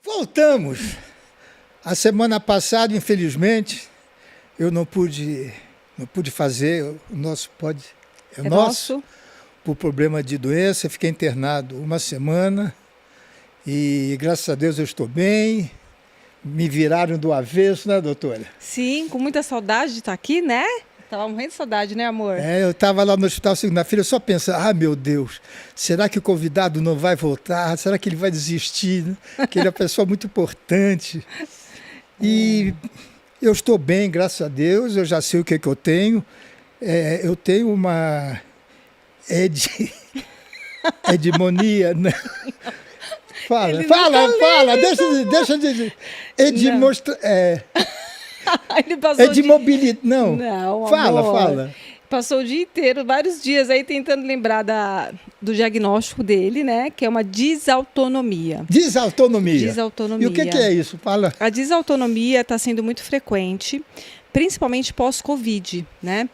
Voltamos. A semana passada, infelizmente, eu não pude fazer o nosso É nosso. por problema de doença. Fiquei internado uma semana e, graças a Deus, eu estou bem. Me viraram do avesso, né, doutora? Sim, com muita saudade de estar aqui, né? Tava morrendo de saudade, né, amor? Eu estava lá no hospital segunda-feira, eu só pensava, meu Deus, será que o convidado não vai voltar? Será que ele vai desistir? Né? Que ele é uma pessoa muito importante. E eu estou bem, graças a Deus, eu já sei o que eu tenho. Eu tenho uma edmonia, né? Fala, deixa de... Ele passou Edmobilidade, não. Não, Fala, amor. fala. Passou o dia inteiro, vários dias aí tentando lembrar do diagnóstico dele, né? Que é uma desautonomia. Desautonomia. Desautonomia. E o que é isso? Fala. A desautonomia está sendo muito frequente, principalmente pós-Covid, né?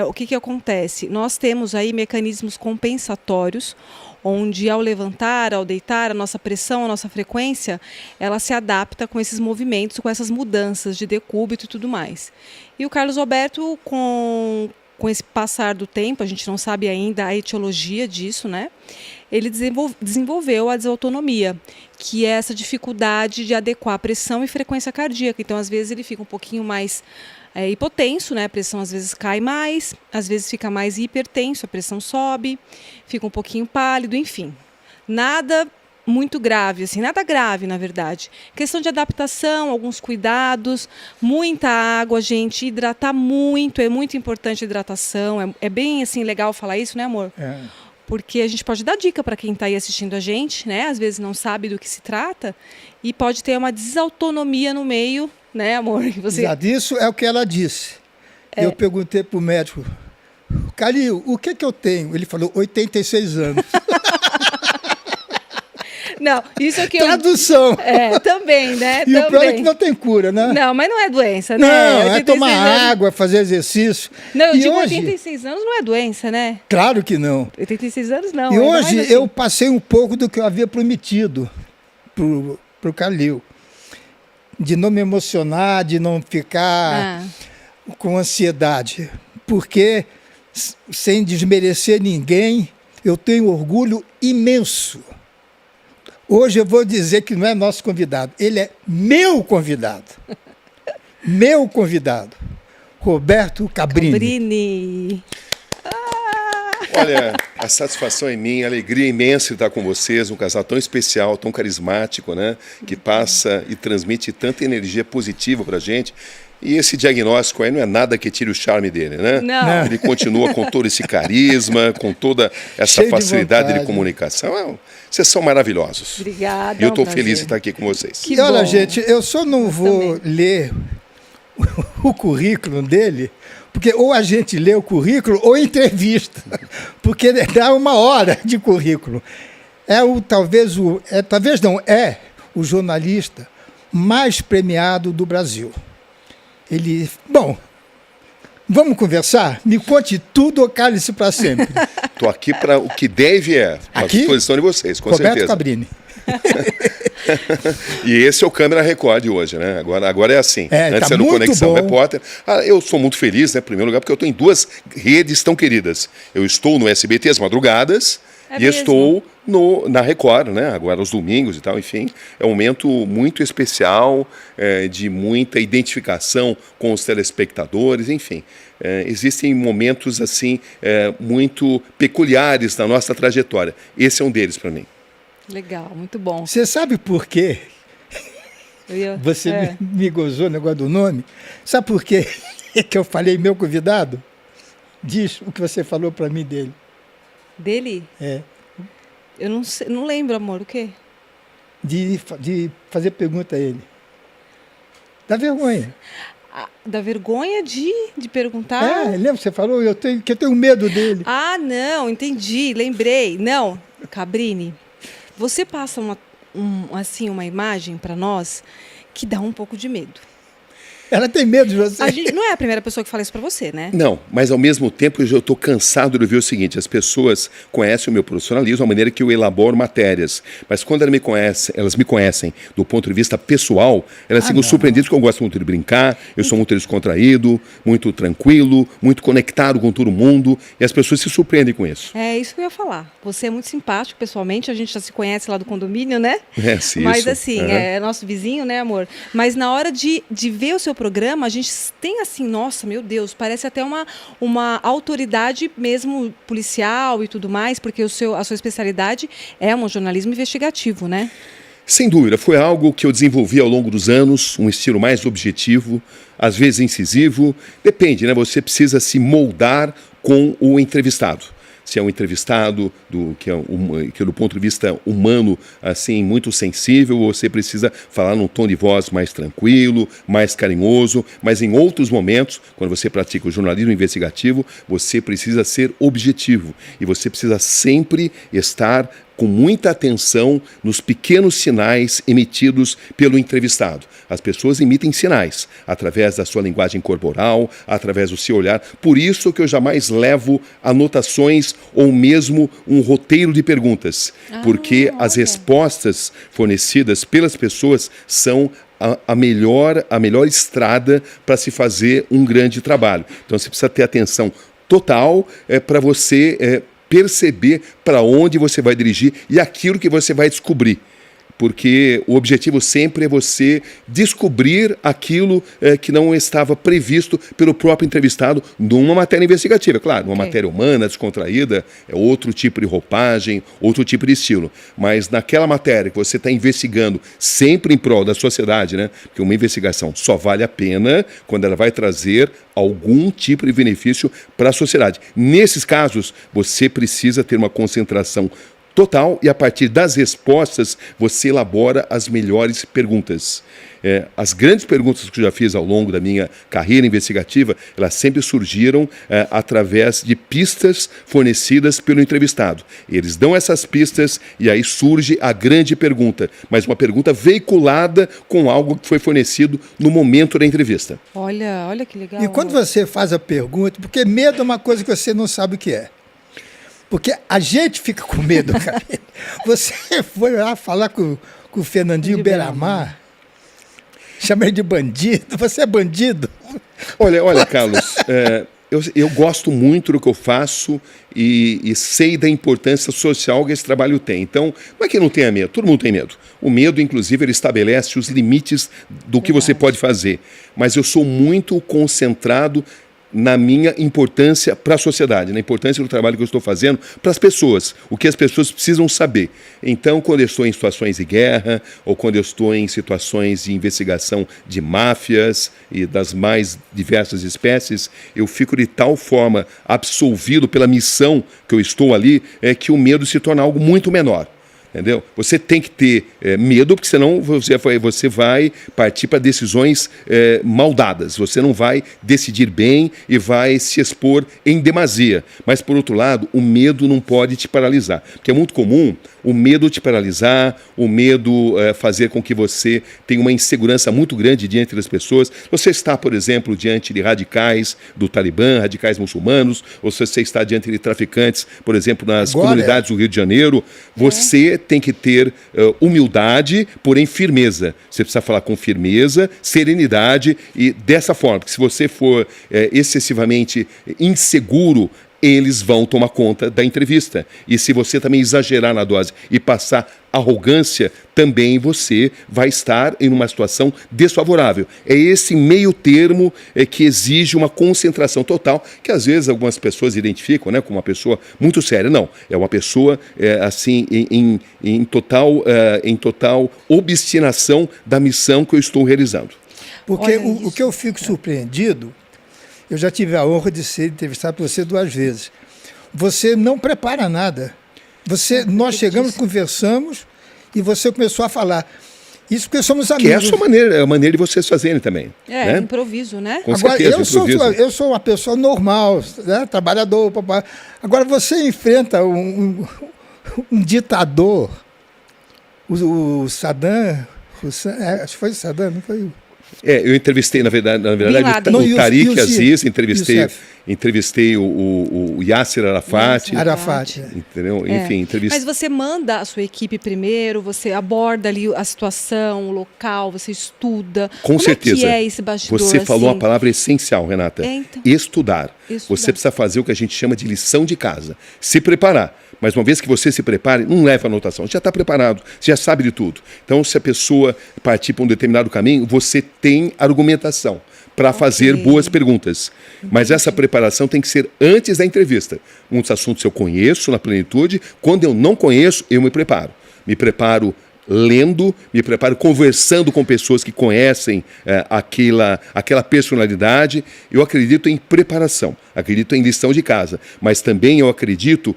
O que acontece? Nós temos aí mecanismos compensatórios, onde ao levantar, ao deitar, a nossa pressão, a nossa frequência, ela se adapta com esses movimentos, com essas mudanças de decúbito e tudo mais. E o Carlos Alberto, com esse passar do tempo, a gente não sabe ainda a etiologia disso, né? Ele desenvolveu a desautonomia, que é essa dificuldade de adequar a pressão e frequência cardíaca. Então, às vezes, ele fica um pouquinho mais hipotenso, né? A pressão às vezes cai mais, às vezes fica mais hipertenso, a pressão sobe, fica um pouquinho pálido, enfim. Nada muito grave, assim, nada grave, na verdade. Questão de adaptação, alguns cuidados, muita água, gente, hidratar muito, é muito importante a hidratação. É bem, assim, legal falar isso, né, amor? Porque a gente pode dar dica para quem está aí assistindo a gente, né? Às vezes não sabe do que se trata e pode ter uma desautonomia no meio, né, amor? Isso é o que ela disse. Eu perguntei para o médico, Calil, o que eu tenho? Ele falou, 86 anos. Não, isso aqui Tradução. Também, né? E o pior é que não tem cura, né? Não, mas não é doença, né? Não, é tomar água, fazer exercício. Não, eu digo hoje... 86 anos não é doença, né? Claro que não. 86 anos não. E hoje assim. Eu passei um pouco do que eu havia prometido pro Calil. De não me emocionar, de não ficar com ansiedade. Porque, sem desmerecer ninguém, eu tenho orgulho imenso. Hoje eu vou dizer que não é nosso convidado, ele é meu convidado. Meu convidado, Roberto Cabrini. Olha, a satisfação é minha, a alegria imensa de estar com vocês, um casal tão especial, tão carismático, né? Que passa e transmite tanta energia positiva pra gente. E esse diagnóstico aí não é nada que tire o charme dele, né? Não. Ele continua com todo esse carisma, com toda essa facilidade de comunicação. Vocês são maravilhosos. Obrigada. E eu estou feliz de estar aqui com vocês. E olha, gente, eu só não vou ler o currículo dele, porque ou a gente lê o currículo ou entrevista, porque dá 1 hora de currículo. É o jornalista mais premiado do Brasil. Bom, vamos conversar? Me conte tudo ou cale-se para sempre. Estou aqui para o que deve à disposição de vocês, com Roberto certeza. Cabrini. E esse é o Câmera Record de hoje, né? Agora é assim. Antes tá era o Conexão bom. Repórter. Eu sou muito feliz, né? Em primeiro lugar, porque eu estou em 2 redes tão queridas. Eu estou no SBT às madrugadas e estou na Record, né? Agora aos domingos e tal, enfim. É um momento muito especial, de muita identificação com os telespectadores, enfim. Existem momentos assim muito peculiares na nossa trajetória. Esse é um deles para mim. Legal, muito bom. Você sabe por quê? Você me gozou o negócio do nome? Sabe por quê que eu falei meu convidado? Diz o que você falou para mim dele. Dele? Eu não lembro, amor, o quê? De fazer pergunta a ele. Dá vergonha. Da vergonha de perguntar? Lembra que você falou que eu tenho medo dele. Ah, não, entendi, lembrei. Não, Cabrini, você passa uma imagem para nós que dá um pouco de medo. Ela tem medo de você. A gente não é a primeira pessoa que fala isso para você, né? Não, mas ao mesmo tempo eu estou cansado de ver o seguinte, as pessoas conhecem o meu profissionalismo, a maneira que eu elaboro matérias, mas quando elas me conhecem do ponto de vista pessoal, elas ficam surpreendidas porque eu gosto muito de brincar, eu sou muito descontraído, muito tranquilo, muito conectado com todo mundo, e as pessoas se surpreendem com isso. É isso que eu ia falar. Você é muito simpático pessoalmente, a gente já se conhece lá do condomínio, né? Sim, mas isso. assim, é nosso vizinho, né, amor? Mas na hora de ver o seu programa, a gente tem assim, nossa, meu Deus, parece até uma autoridade mesmo policial e tudo mais, porque a sua especialidade é um jornalismo investigativo, né? Sem dúvida, foi algo que eu desenvolvi ao longo dos anos, um estilo mais objetivo, às vezes incisivo, depende, né? Você precisa se moldar com o entrevistado. Se é um entrevistado que é do ponto de vista humano, assim, muito sensível, você precisa falar num tom de voz mais tranquilo, mais carinhoso, mas em outros momentos, quando você pratica o jornalismo investigativo, você precisa ser objetivo e você precisa sempre estar com muita atenção nos pequenos sinais emitidos pelo entrevistado. As pessoas emitem sinais através da sua linguagem corporal, através do seu olhar. Por isso que eu jamais levo anotações ou mesmo um roteiro de perguntas, porque as respostas fornecidas pelas pessoas são a melhor estrada para se fazer um grande trabalho. Então você precisa ter atenção total para você perceber para onde você vai dirigir e aquilo que você vai descobrir. Porque o objetivo sempre é você descobrir aquilo que não estava previsto pelo próprio entrevistado numa matéria investigativa. Claro, uma matéria humana, descontraída, é outro tipo de roupagem, outro tipo de estilo. Mas naquela matéria que você está investigando sempre em prol da sociedade, né? Porque uma investigação só vale a pena quando ela vai trazer algum tipo de benefício para a sociedade. Nesses casos, você precisa ter uma concentração total e a partir das respostas você elabora as melhores perguntas. As grandes perguntas que eu já fiz ao longo da minha carreira investigativa, elas sempre surgiram através de pistas fornecidas pelo entrevistado. Eles dão essas pistas e aí surge a grande pergunta, mas uma pergunta veiculada com algo que foi fornecido no momento da entrevista. Olha que legal. E quando você faz a pergunta, porque medo é uma coisa que você não sabe o que é. Porque a gente fica com medo, cara. Você foi lá falar com o Fernandinho Beiramar, chama ele de bandido. Você é bandido? Olha, Carlos, eu gosto muito do que eu faço e sei da importância social que esse trabalho tem. Então, não é que não tenha medo, todo mundo tem medo. O medo, inclusive, ele estabelece os limites do que você pode fazer. Mas eu sou muito concentrado na minha importância para a sociedade, na importância do trabalho que eu estou fazendo para as pessoas, o que as pessoas precisam saber. Então, quando eu estou em situações de guerra, ou quando eu estou em situações de investigação de máfias e das mais diversas espécies, eu fico de tal forma absolvido pela missão que eu estou ali, que o medo se torna algo muito menor. Entendeu? Você tem que ter medo, porque senão você vai partir para decisões maldadas. Você não vai decidir bem e vai se expor em demasia. Mas, por outro lado, o medo não pode te paralisar. Porque é muito comum o medo te paralisar, o medo fazer com que você tenha uma insegurança muito grande diante das pessoas. Você está, por exemplo, diante de radicais do Talibã, radicais muçulmanos, ou se você está diante de traficantes, por exemplo, nas comunidades do Rio de Janeiro, você tem que ter humildade, porém firmeza. Você precisa falar com firmeza, serenidade e dessa forma, porque se você for excessivamente inseguro, eles vão tomar conta da entrevista. E se você também exagerar na dose e passar arrogância, também você vai estar em uma situação desfavorável. É esse meio termo que exige uma concentração total, que às vezes algumas pessoas identificam, né, como uma pessoa muito séria. Não, é uma pessoa assim em total obstinação da missão que eu estou realizando. Porque o que eu fico surpreendido, eu já tive a honra de ser entrevistado por você 2 vezes. Você não prepara nada. Nós chegamos, conversamos e você começou a falar. Isso porque somos amigos. Que é a sua maneira, a maneira de vocês fazerem também. Né? Improviso, né? Com Agora, certeza, eu sou uma pessoa normal, né? Trabalhador. Papai. Agora você enfrenta um ditador, o Saddam, acho que foi o Saddam, não foi? Eu entrevistei, na verdade o Tariq Aziz, entrevistei o Yasser Arafat. Entendeu? Enfim, entrevistei. Mas você manda a sua equipe primeiro, você aborda ali a situação, o local, você estuda. Com certeza. Como é que é esse bastidor? Você falou a palavra essencial, Renata. Então. Estudar. Você precisa fazer o que a gente chama de lição de casa. Se preparar. Mas uma vez que você se prepare, não leva anotação. Você já está preparado, você já sabe de tudo. Então, se a pessoa partir para um determinado caminho, você tem argumentação para fazer boas perguntas. Mas essa preparação tem que ser antes da entrevista. Muitos assuntos eu conheço na plenitude. Quando eu não conheço, eu me preparo. Me preparo lendo, me preparo conversando com pessoas que conhecem aquela personalidade. Eu acredito em preparação, acredito em lição de casa, mas também eu acredito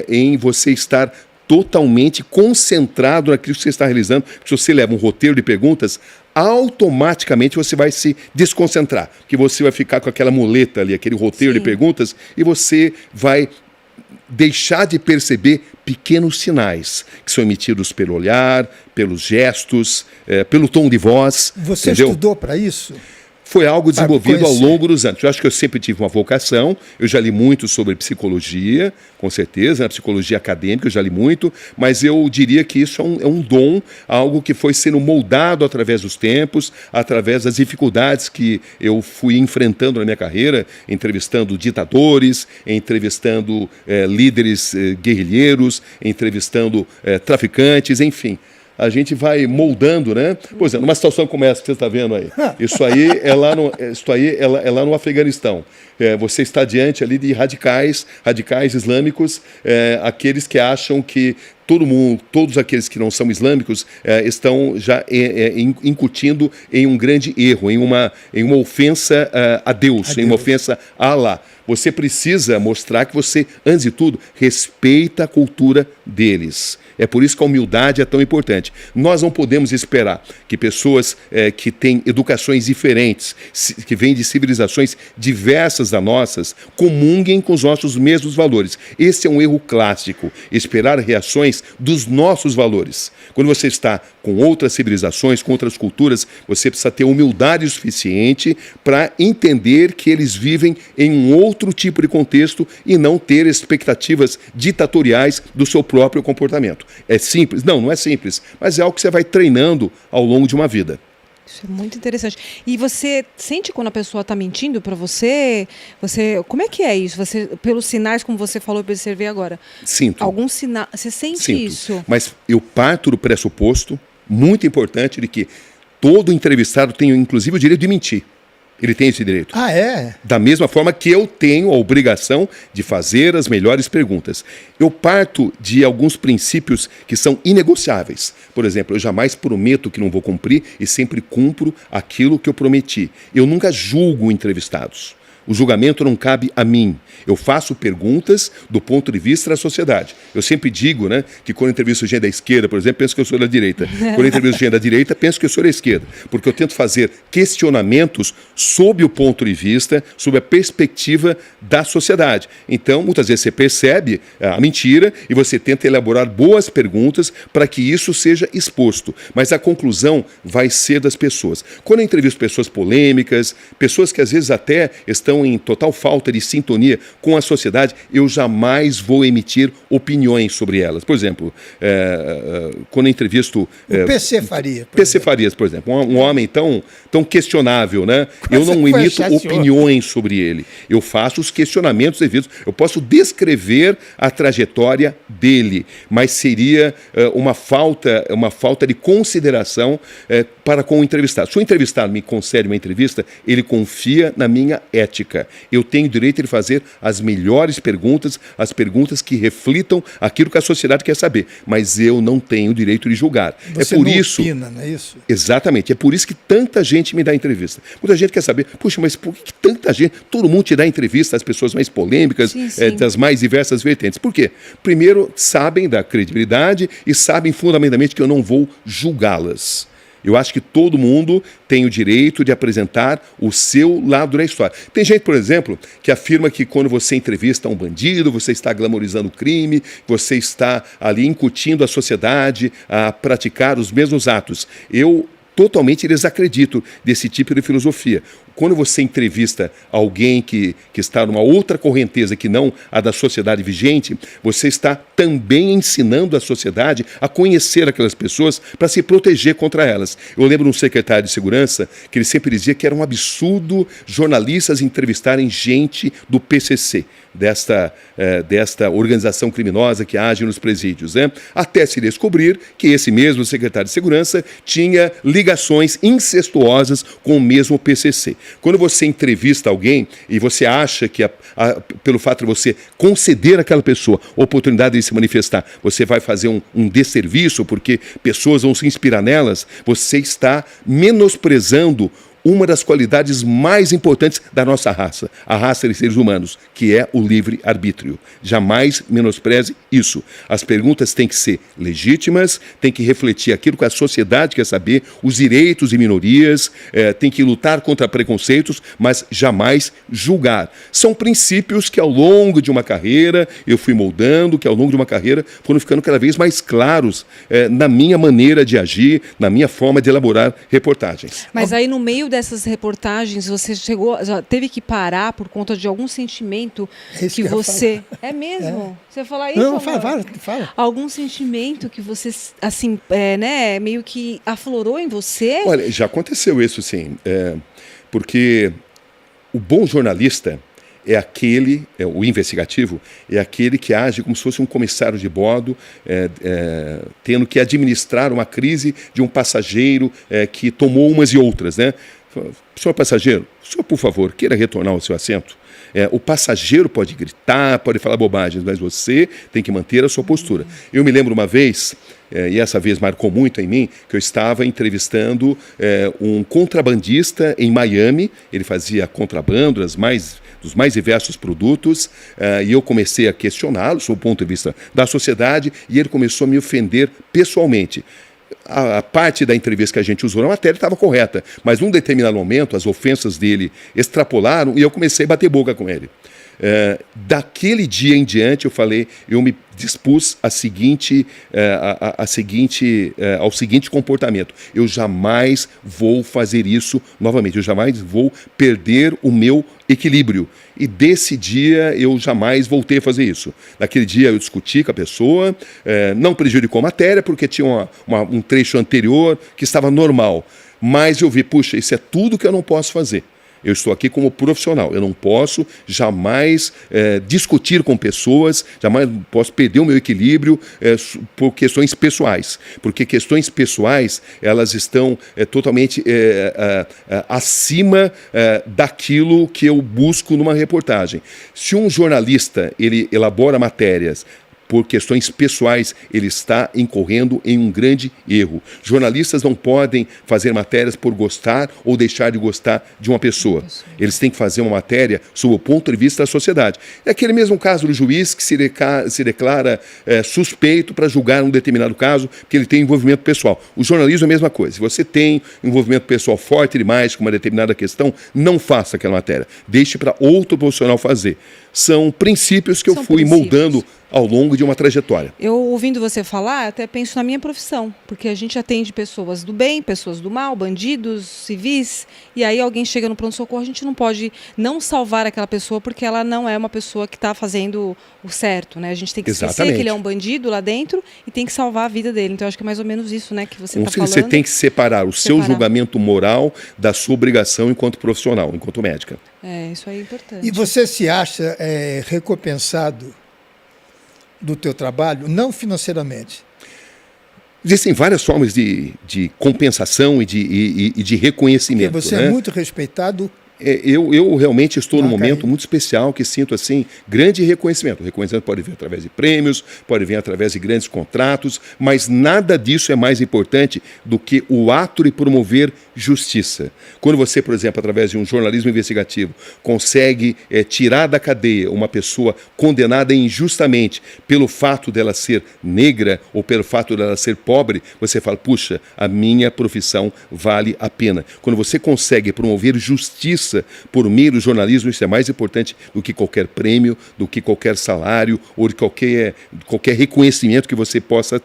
em você estar totalmente concentrado naquilo que você está realizando. Se você leva um roteiro de perguntas, automaticamente você vai se desconcentrar, porque você vai ficar com aquela muleta ali, aquele roteiro de perguntas, e você vai deixar de perceber pequenos sinais que são emitidos pelo olhar, pelos gestos, pelo tom de voz. Você entendeu? Estudou para isso? Foi algo desenvolvido ao longo dos anos. Eu acho que eu sempre tive uma vocação, eu já li muito sobre psicologia, com certeza, psicologia acadêmica, eu já li muito, mas eu diria que isso é um dom, algo que foi sendo moldado através dos tempos, através das dificuldades que eu fui enfrentando na minha carreira, entrevistando ditadores, entrevistando líderes guerrilheiros, entrevistando traficantes, enfim. A gente vai moldando, né? Por exemplo, numa situação como essa que você está vendo aí. Isso aí é lá no Afeganistão. Você está diante ali de radicais islâmicos, aqueles que acham que todos aqueles que não são islâmicos estão já incutindo em um grande erro, em uma ofensa a Deus, em uma ofensa a Allah. Você precisa mostrar que você, antes de tudo, respeita a cultura deles. É por isso que a humildade é tão importante. Nós não podemos esperar que pessoas que têm educações diferentes, que vêm de civilizações diversas das nossas, comunguem com os nossos mesmos valores. Esse é um erro clássico, esperar reações dos nossos valores. Quando você está com outras civilizações, com outras culturas, você precisa ter humildade suficiente para entender que eles vivem em um outro tipo de contexto e não ter expectativas ditatoriais do seu próprio comportamento. É simples? Não é simples, mas é algo que você vai treinando ao longo de uma vida. Isso é muito interessante. E você sente quando a pessoa está mentindo para você? Como é que é isso? Você, pelos sinais, como você falou, eu observei agora. Sinto. Algum sinal? Você sente isso? Mas eu parto do pressuposto, muito importante, de que todo entrevistado tem, inclusive, o direito de mentir. Ele tem esse direito. Ah, é? Da mesma forma que eu tenho a obrigação de fazer as melhores perguntas. Eu parto de alguns princípios que são inegociáveis. Por exemplo, eu jamais prometo que não vou cumprir e sempre cumpro aquilo que eu prometi. Eu nunca julgo entrevistados. O julgamento não cabe a mim. Eu faço perguntas do ponto de vista da sociedade. Eu sempre digo, né, que quando eu entrevisto gente da esquerda, por exemplo, penso que eu sou da direita. Quando eu entrevisto gente da direita, penso que eu sou da esquerda. Porque eu tento fazer questionamentos sob o ponto de vista, sob a perspectiva da sociedade. Então, muitas vezes você percebe a mentira e você tenta elaborar boas perguntas para que isso seja exposto. Mas a conclusão vai ser das pessoas. Quando eu entrevisto pessoas polêmicas, pessoas que às vezes até estão em total falta de sintonia com a sociedade, eu jamais vou emitir opiniões sobre elas. Por exemplo, quando eu entrevisto... O PC Farias. PC Farias, por exemplo, um homem tão questionável, né? Eu não emito opiniões sobre ele. Eu faço os questionamentos devidos. Eu posso descrever a trajetória dele, mas seria uma falta de consideração para com o entrevistado. Se o entrevistado me concede uma entrevista, ele confia na minha ética. Eu tenho o direito de fazer as melhores perguntas, as perguntas que reflitam aquilo que a sociedade quer saber, mas eu não tenho o direito de julgar. Você por não isso, opina, não é isso? Exatamente, é por isso que tanta gente me dá entrevista. Muita gente quer saber, puxa, mas por que tanta gente, todo mundo te dá entrevista, as pessoas mais polêmicas, sim, sim. Das mais diversas vertentes. Por quê? Primeiro, sabem da credibilidade e sabem fundamentalmente que eu não vou julgá-las. Eu acho que todo mundo tem o direito de apresentar o seu lado da história. Tem gente, por exemplo, que afirma que quando você entrevista um bandido, você está glamorizando o crime, você está ali incutindo a sociedade a praticar os mesmos atos. Eu totalmente eles acreditam desse tipo de filosofia. Quando você entrevista alguém que está numa outra correnteza que não a da sociedade vigente, você está também ensinando a sociedade a conhecer aquelas pessoas para se proteger contra elas. Eu lembro de um secretário de segurança que ele sempre dizia que era um absurdo jornalistas entrevistarem gente do PCC, desta organização criminosa que age nos presídios, né? Até se descobrir que esse mesmo secretário de segurança tinha ligações incestuosas com o mesmo PCC. Quando você entrevista alguém e você acha que, pelo fato de você conceder àquela pessoa a oportunidade de se manifestar, você vai fazer um desserviço porque pessoas vão se inspirar nelas, você está menosprezando uma das qualidades mais importantes da nossa raça, a raça de seres humanos, que é o livre-arbítrio. Jamais menospreze isso. As perguntas têm que ser legítimas, têm que refletir aquilo que a sociedade quer saber, os direitos de minorias, tem que lutar contra preconceitos, mas jamais julgar. São princípios que ao longo de uma carreira eu fui moldando, que ao longo de uma carreira foram ficando cada vez mais claros na minha maneira de agir, na minha forma de elaborar reportagens. Mas aí no meio dessas reportagens, você teve que parar por conta de algum sentimento que você... É mesmo? Você fala isso? Não, fala. Algum sentimento que você, assim, meio que aflorou em você? Olha, já aconteceu isso, sim. Porque o bom jornalista é aquele, o investigativo, é aquele que age como se fosse um comissário de bordo, tendo que administrar uma crise de um passageiro que tomou umas e outras, né? Senhor passageiro, o senhor, por favor, queira retornar ao seu assento. O passageiro pode gritar, pode falar bobagens, mas você tem que manter a sua postura. Eu me lembro uma vez, e essa vez marcou muito em mim, que eu estava entrevistando um contrabandista em Miami. Ele fazia contrabando dos mais diversos produtos, e eu comecei a questioná-lo sob o ponto de vista da sociedade, e ele começou a me ofender pessoalmente. A parte da entrevista que a gente usou na matéria estava correta, mas num determinado momento as ofensas dele extrapolaram e eu comecei a bater boca com ele. Daquele dia em diante eu me dispus ao seguinte comportamento: eu jamais vou fazer isso novamente, eu jamais vou perder o meu equilíbrio. E desse dia eu jamais voltei a fazer isso. Naquele dia eu discuti com a pessoa, não prejudicou a matéria porque tinha um trecho anterior que estava normal, mas eu vi, puxa, isso é tudo que eu não posso fazer. Eu estou aqui como profissional, eu não posso jamais discutir com pessoas, jamais posso perder o meu equilíbrio por questões pessoais, porque questões pessoais, elas estão totalmente acima daquilo que eu busco numa reportagem. Se um jornalista ele elabora matérias por questões pessoais, ele está incorrendo em um grande erro. Jornalistas não podem fazer matérias por gostar ou deixar de gostar de uma pessoa. Eles têm que fazer uma matéria sob o ponto de vista da sociedade. É aquele mesmo caso do juiz que se declara suspeito para julgar um determinado caso, porque ele tem envolvimento pessoal. O jornalismo é a mesma coisa. Se você tem envolvimento pessoal forte demais com uma determinada questão, não faça aquela matéria. Deixe para outro profissional fazer. São princípios que eu fui moldando ao longo de uma trajetória. Eu, ouvindo você falar, até penso na minha profissão, porque a gente atende pessoas do bem, pessoas do mal, bandidos, civis, e aí alguém chega no pronto-socorro, a gente não pode não salvar aquela pessoa porque ela não é uma pessoa que está fazendo o certo, né? A gente tem que esquecer que ele é um bandido lá dentro e tem que salvar a vida dele. Então, acho que é mais ou menos isso, né, que você está falando. Você tem que separar o seu julgamento moral da sua obrigação enquanto profissional, enquanto médica. Isso aí é importante. E você se acha recompensado do teu trabalho, não financeiramente? Existem várias formas de compensação e de reconhecimento. Porque você é muito respeitado. Eu realmente estou num momento muito especial que sinto assim grande reconhecimento. O reconhecimento pode vir através de prêmios, pode vir através de grandes contratos, mas nada disso é mais importante do que o ato de promover justiça. Quando você, por exemplo, através de um jornalismo investigativo, consegue tirar da cadeia uma pessoa condenada injustamente pelo fato dela ser negra ou pelo fato dela ser pobre, você fala, puxa, a minha profissão vale a pena. Quando você consegue promover justiça por meio do jornalismo, isso é mais importante do que qualquer prêmio, do que qualquer salário ou de qualquer reconhecimento que você possa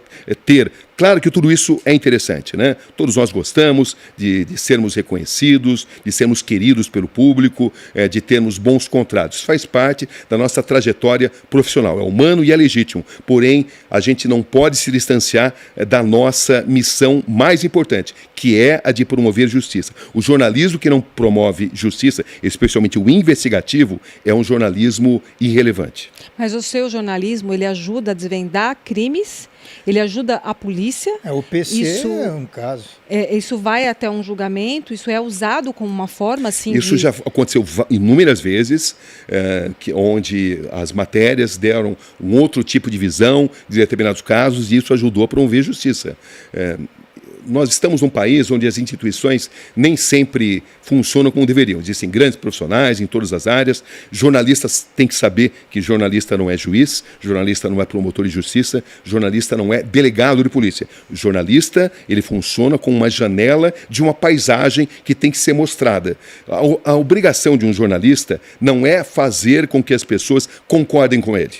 ter. Claro que tudo isso é interessante, né? Todos nós gostamos de sermos reconhecidos, de sermos queridos pelo público, de termos bons contratos. Faz parte da nossa trajetória profissional. É humano e é legítimo. Porém, a gente não pode se distanciar da nossa missão mais importante, que é a de promover justiça. O jornalismo que não promove justiça, especialmente o investigativo, é um jornalismo irrelevante. Mas o seu jornalismo, ele ajuda a desvendar crimes? Ele ajuda a polícia? O PC é um caso. Isso vai até um julgamento? Isso é usado como uma forma assim? Isso já aconteceu inúmeras vezes, onde as matérias deram um outro tipo de visão de determinados casos e isso ajudou a promover justiça. Nós estamos num país onde as instituições nem sempre funcionam como deveriam. Existem grandes profissionais em todas as áreas. Jornalistas têm que saber que jornalista não é juiz, jornalista não é promotor de justiça, jornalista não é delegado de polícia. O jornalista, ele funciona como uma janela de uma paisagem que tem que ser mostrada. A obrigação de um jornalista não é fazer com que as pessoas concordem com ele.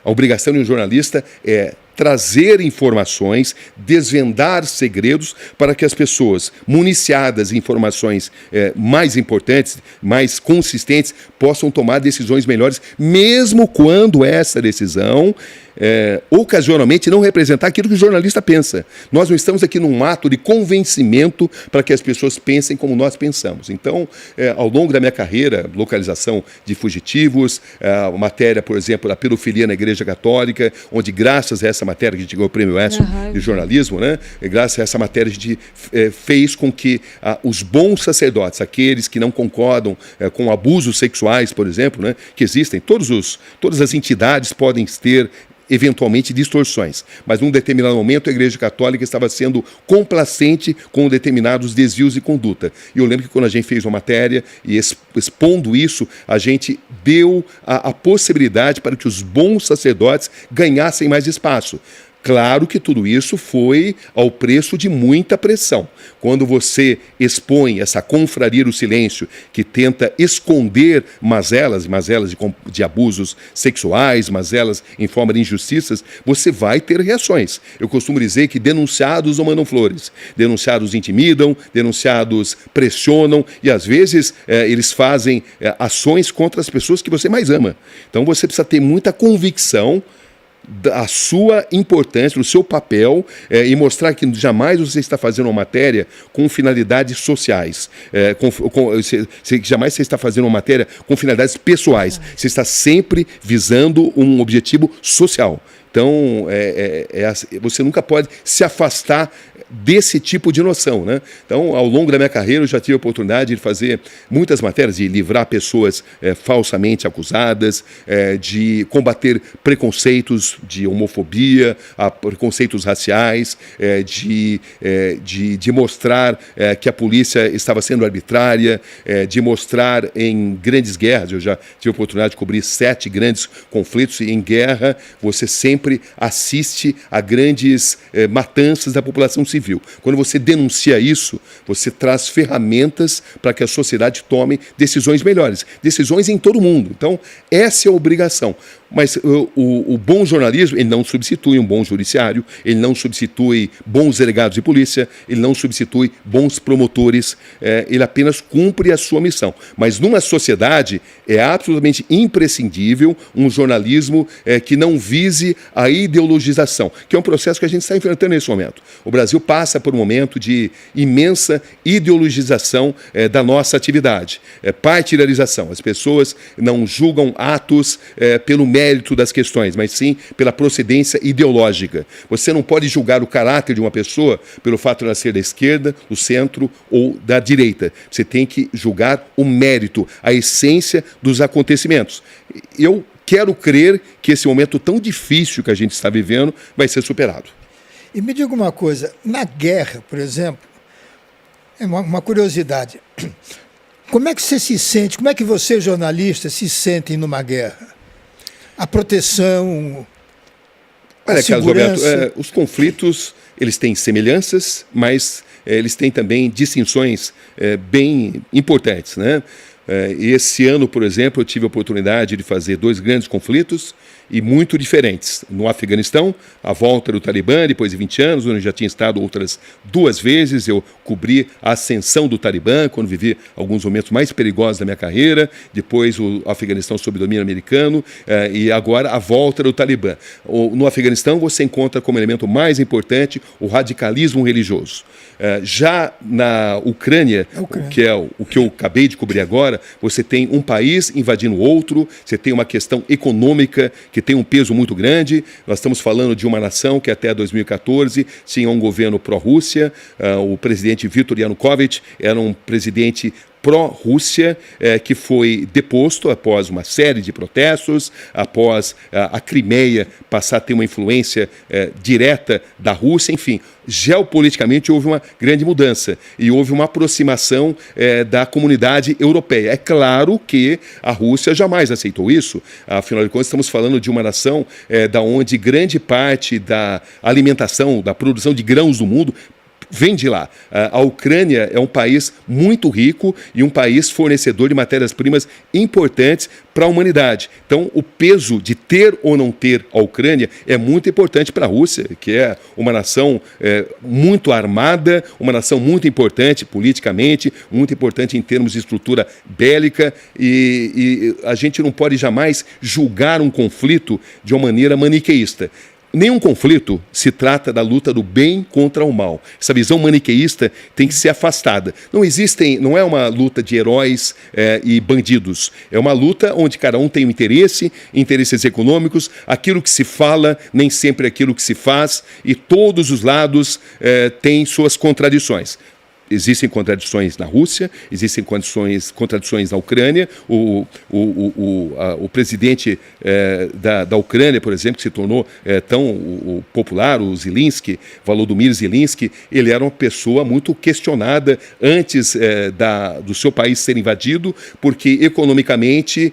A obrigação de um jornalista é trazer informações, desvendar segredos para que as pessoas, municiadas de informações mais importantes, mais consistentes, possam tomar decisões melhores, mesmo quando essa decisão ocasionalmente não representar aquilo que o jornalista pensa. Nós não estamos aqui num ato de convencimento para que as pessoas pensem como nós pensamos. Então, ao longo da minha carreira, localização de fugitivos, matéria, por exemplo, da pedofilia na Igreja Católica, onde graças a essa matéria que a gente ganhou o Prêmio ESSO de jornalismo, né? Graças a essa matéria a gente fez com que os bons sacerdotes, aqueles que não concordam com abusos sexuais, por exemplo, né? Que existem, todas as entidades podem ter eventualmente distorções, mas num determinado momento a Igreja Católica estava sendo complacente com determinados desvios de conduta. E eu lembro que quando a gente fez uma matéria e expondo isso, a gente deu a possibilidade para que os bons sacerdotes ganhassem mais espaço. Claro que tudo isso foi ao preço de muita pressão. Quando você expõe essa confraria do silêncio, que tenta esconder mazelas de abusos sexuais, mazelas em forma de injustiças, você vai ter reações. Eu costumo dizer que denunciados não mandam flores. Denunciados intimidam, denunciados pressionam e, às vezes, eles fazem ações contra as pessoas que você mais ama. Então, você precisa ter muita convicção da sua importância, do seu papel e mostrar que jamais você está fazendo uma matéria com finalidades sociais, jamais você está fazendo uma matéria com finalidades pessoais, você está sempre visando um objetivo social. Então, você nunca pode se afastar desse tipo de noção, né? Então, ao longo da minha carreira, eu já tive a oportunidade de fazer muitas matérias, de livrar pessoas falsamente acusadas, de combater preconceitos de homofobia, preconceitos raciais, de mostrar que a polícia estava sendo arbitrária, de mostrar em grandes guerras. Eu já tive a oportunidade de cobrir 7 grandes conflitos, e em guerra você sempre assiste a grandes matanças da população civil. Quando você denuncia isso, você traz ferramentas para que a sociedade tome decisões melhores, decisões em todo mundo. Então, essa é a obrigação. Mas o bom jornalismo, ele não substitui um bom judiciário, ele não substitui bons delegados de polícia, ele não substitui bons promotores, ele apenas cumpre a sua missão. Mas numa sociedade é absolutamente imprescindível um jornalismo que não vise a ideologização, que é um processo que a gente está enfrentando nesse momento. O Brasil passa por um momento de imensa ideologização da nossa atividade, partidarização. As pessoas não julgam atos pelo mérito das questões, mas sim pela procedência ideológica. Você não pode julgar o caráter de uma pessoa pelo fato de ela ser da esquerda, do centro ou da direita. Você tem que julgar o mérito, a essência dos acontecimentos. Eu quero crer que esse momento tão difícil que a gente está vivendo vai ser superado. E me diga uma coisa, na guerra, por exemplo, é uma curiosidade. Como é que você se sente, como é que você, jornalista, se sente numa guerra? A proteção, a segurança... Carlos Roberto, os conflitos, eles têm semelhanças, mas eles têm também distinções bem importantes, né? Esse ano, por exemplo, eu tive a oportunidade de fazer 2 grandes conflitos e muito diferentes. No Afeganistão, a volta do Talibã, depois de 20 anos, onde eu já tinha estado outras 2 vezes. Eu cobri a ascensão do Talibã, quando vivi alguns momentos mais perigosos da minha carreira. Depois o Afeganistão sob domínio americano e agora a volta do Talibã. No Afeganistão, você encontra como elemento mais importante o radicalismo religioso. Já na Ucrânia, que é o que eu acabei de cobrir agora, você tem um país invadindo outro, você tem uma questão econômica que tem um peso muito grande. Nós estamos falando de uma nação que até 2014 tinha um governo pró-Rússia. O presidente Viktor Yanukovych era um presidente pró-Rússia, que foi deposto após uma série de protestos, após a Crimeia passar a ter uma influência direta da Rússia. Enfim, geopoliticamente houve uma grande mudança e houve uma aproximação da comunidade europeia. É claro que a Rússia jamais aceitou isso. Afinal de contas, estamos falando de uma nação da onde grande parte da alimentação, da produção de grãos do mundo vem de lá. A Ucrânia é um país muito rico e um país fornecedor de matérias-primas importantes para a humanidade. Então, o peso de ter ou não ter a Ucrânia é muito importante para a Rússia, que é uma nação muito armada, uma nação muito importante politicamente, muito importante em termos de estrutura bélica, e a gente não pode jamais julgar um conflito de uma maneira maniqueísta. Nenhum conflito se trata da luta do bem contra o mal. Essa visão maniqueísta tem que ser afastada. Não é uma luta de heróis e bandidos. É uma luta onde cada um tem um interesses econômicos, aquilo que se fala, nem sempre aquilo que se faz, e todos os lados têm suas contradições. Existem contradições na Rússia, existem contradições na Ucrânia. O presidente da Ucrânia, por exemplo, que se tornou tão popular, o Zelensky, Volodymyr Zelensky, ele era uma pessoa muito questionada antes do seu país ser invadido, porque economicamente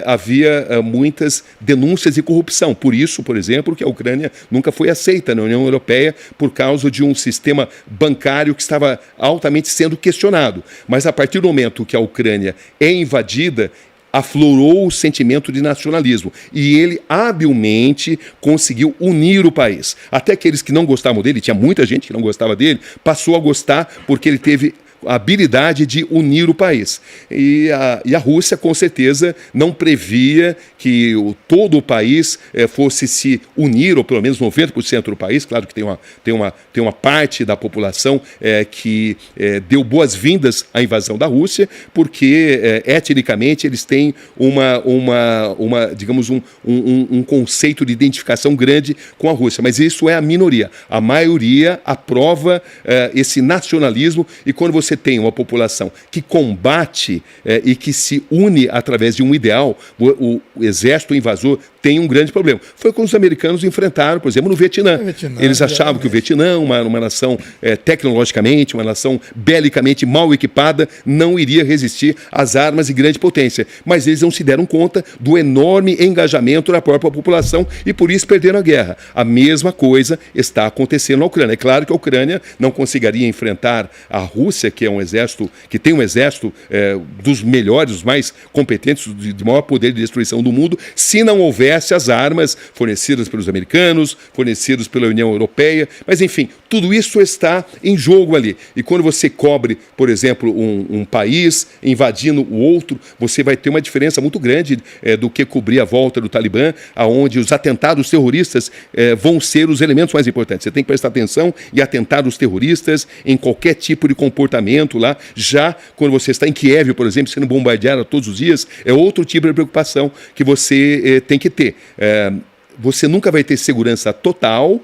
havia muitas denúncias de corrupção. Por isso, por exemplo, que a Ucrânia nunca foi aceita na União Europeia por causa de um sistema bancário que estava altamente sendo questionado. Mas a partir do momento que a Ucrânia é invadida, aflorou o sentimento de nacionalismo e ele habilmente conseguiu unir o país. Até aqueles que não gostavam dele, tinha muita gente que não gostava dele, passou a gostar porque ele teve a habilidade de unir o país. E a Rússia, com certeza, não previa que todo o país fosse se unir, ou pelo menos 90% do país. Claro que tem uma parte da população que deu boas-vindas à invasão da Rússia, porque etnicamente eles têm digamos, um conceito de identificação grande com a Rússia. Mas isso é a minoria. A maioria aprova esse nacionalismo, e quando você tem uma população que combate e que se une através de um ideal, o exército invasor tem um grande problema. Foi quando os americanos enfrentaram, por exemplo, no Vietnã. Eles achavam que o Vietnã, uma nação tecnologicamente, uma nação belicamente mal equipada, não iria resistir às armas de grande potência. Mas eles não se deram conta do enorme engajamento da própria população e por isso perderam a guerra. A mesma coisa está acontecendo na Ucrânia. É claro que a Ucrânia não conseguiria enfrentar a Rússia, que é um exército, que tem um exército dos melhores, dos mais competentes, de maior poder de destruição do mundo, se não houvesse as armas fornecidas pelos americanos, fornecidas pela União Europeia. Mas, enfim, tudo isso está em jogo ali. E quando você cobre, por exemplo, um país invadindo o outro, você vai ter uma diferença muito grande do que cobrir a volta do Talibã, onde os atentados terroristas vão ser os elementos mais importantes. Você tem que prestar atenção em atentados terroristas, em qualquer tipo de comportamento lá. Já quando você está em Kiev, por exemplo, sendo bombardeado todos os dias, é outro tipo de preocupação que você tem que ter. Você nunca vai ter segurança total.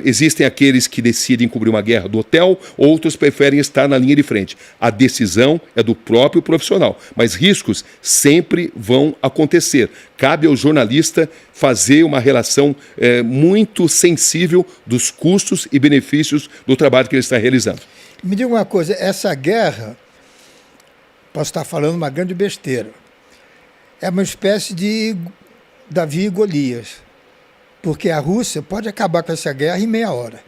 Existem aqueles que decidem cobrir uma guerra do hotel, outros preferem estar na linha de frente. A decisão é do próprio profissional, mas riscos sempre vão acontecer. Cabe ao jornalista fazer uma relação muito sensível dos custos e benefícios do trabalho que ele está realizando. Me diga uma coisa, essa guerra, posso estar falando uma grande besteira, é uma espécie de Davi e Golias, porque a Rússia pode acabar com essa guerra em meia hora.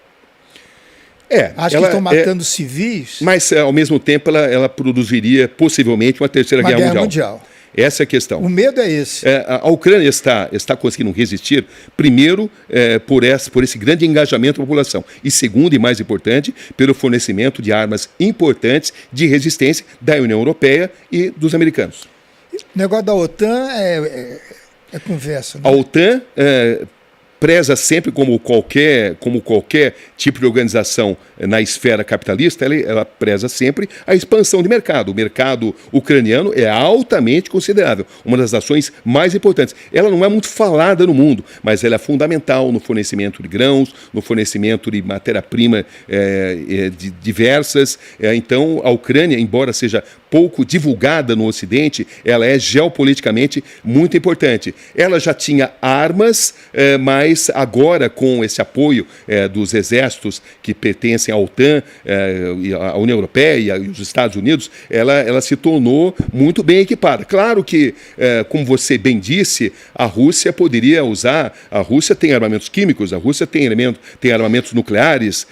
Acho que estão matando civis. Mas, ao mesmo tempo, ela produziria possivelmente uma terceira guerra mundial. Essa é a questão. O medo é esse. A Ucrânia está conseguindo resistir, primeiro, por esse grande engajamento da população. E segundo, e mais importante, pelo fornecimento de armas importantes de resistência da União Europeia e dos americanos. O negócio da OTAN é conversa, né? A OTAN preza sempre, como qualquer tipo de organização na esfera capitalista, ela preza sempre a expansão de mercado. O mercado ucraniano é altamente considerável, uma das nações mais importantes. Ela não é muito falada no mundo, mas ela é fundamental no fornecimento de grãos, no fornecimento de matéria-prima diversas. Então, a Ucrânia, embora seja pouco divulgada no Ocidente, ela é geopoliticamente muito importante. Ela já tinha armas, mas agora, com esse apoio dos exércitos que pertencem à OTAN, à União Europeia e os Estados Unidos, ela se tornou muito bem equipada. Claro que, como você bem disse, a Rússia poderia usar... A Rússia tem armamentos químicos, a Rússia tem armamentos nucleares,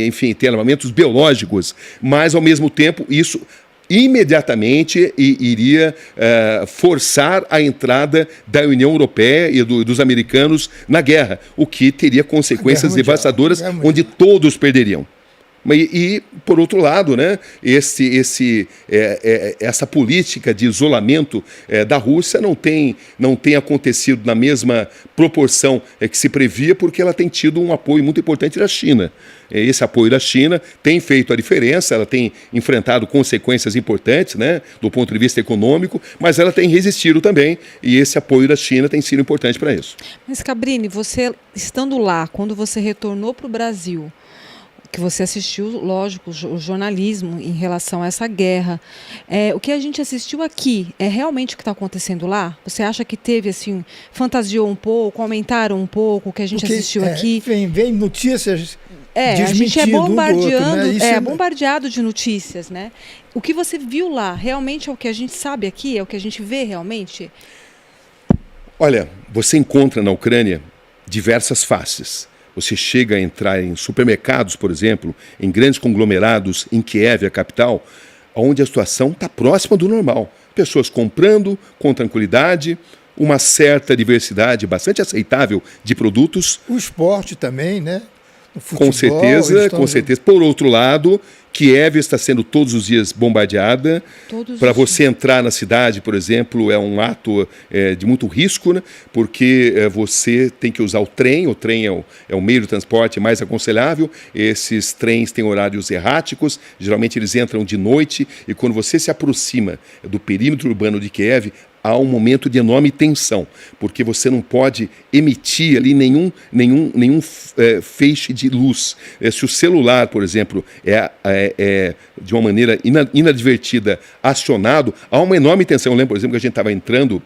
enfim, tem armamentos biológicos, mas, ao mesmo tempo, isso imediatamente iria forçar a entrada da União Europeia e dos americanos na guerra, o que teria consequências devastadoras, onde todos perderiam. E, por outro lado, né, essa política de isolamento da Rússia não tem acontecido na mesma proporção que se previa, porque ela tem tido um apoio muito importante da China. Esse apoio da China tem feito a diferença, ela tem enfrentado consequências importantes, né, do ponto de vista econômico, mas ela tem resistido também, e esse apoio da China tem sido importante para isso. Mas, Cabrini, você estando lá, quando você retornou para o Brasil, que você assistiu, lógico, o jornalismo em relação a essa guerra. O que a gente assistiu aqui é realmente o que está acontecendo lá? Você acha que teve, assim, fantasiou um pouco, aumentaram um pouco o que a gente assistiu aqui? Vem notícias a gente é bombardeando, outro, né? Bombardeado de notícias, né? O que você viu lá realmente é o que a gente sabe aqui? É o que a gente vê realmente? Olha, você encontra na Ucrânia diversas faces. Você chega a entrar em supermercados, por exemplo, em grandes conglomerados em Kiev, a capital, onde a situação está próxima do normal. Pessoas comprando com tranquilidade, uma certa diversidade bastante aceitável de produtos. O esporte também, né? O futebol, com certeza. Por outro lado, Kiev está sendo todos os dias bombardeada. Para você entrar na cidade, por exemplo, é um ato de muito risco, né? Porque você tem que usar o trem. O trem é o meio de transporte mais aconselhável. Esses trens têm horários erráticos, geralmente eles entram de noite, e quando você se aproxima do perímetro urbano de Kiev, há um momento de enorme tensão, porque você não pode emitir ali nenhum feixe de luz. Se o celular, por exemplo, de uma maneira inadvertida acionado, há uma enorme tensão. Eu lembro, por exemplo, que a gente estava entrando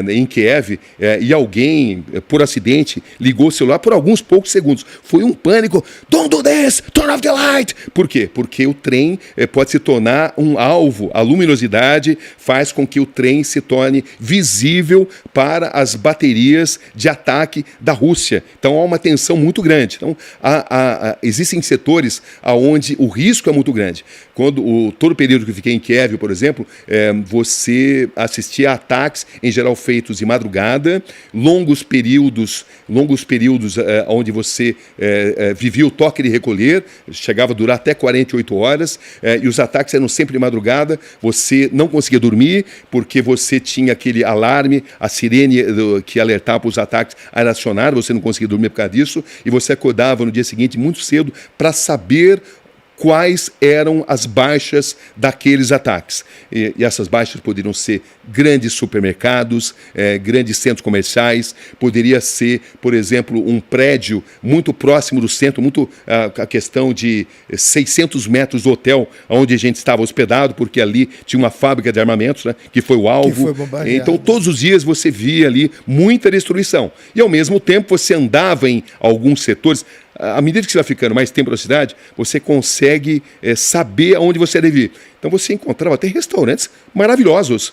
em Kiev e alguém, por acidente, ligou o celular por alguns poucos segundos. Foi um pânico. Don't do this! Turn off the light! Por quê? Porque o trem pode se tornar um alvo. A luminosidade faz com que o trem se torne visível para as baterias de ataque da Rússia. Então há uma tensão muito grande. Então, existem setores onde o risco é muito grande. Todo o período que eu fiquei em Kiev, por exemplo, você assistia a ataques, em geral feitos de madrugada, longos períodos onde você vivia o toque de recolher, chegava a durar até 48 horas, e os ataques eram sempre de madrugada, você não conseguia dormir, porque você tinha aquele alarme, a sirene que alertava os ataques era acionada, você não conseguia dormir por causa disso, e você acordava no dia seguinte muito cedo para saber quais eram as baixas daqueles ataques. E essas baixas poderiam ser grandes supermercados, grandes centros comerciais, poderia ser, por exemplo, um prédio muito próximo do centro, a questão de 600 metros do hotel onde a gente estava hospedado, porque ali tinha uma fábrica de armamentos, né, que foi o alvo. Então, todos os dias você via ali muita destruição. E, ao mesmo tempo, você andava em alguns setores. À medida que você vai ficando mais tempo na cidade, você consegue saber aonde você deve ir. Então você encontrava até restaurantes maravilhosos,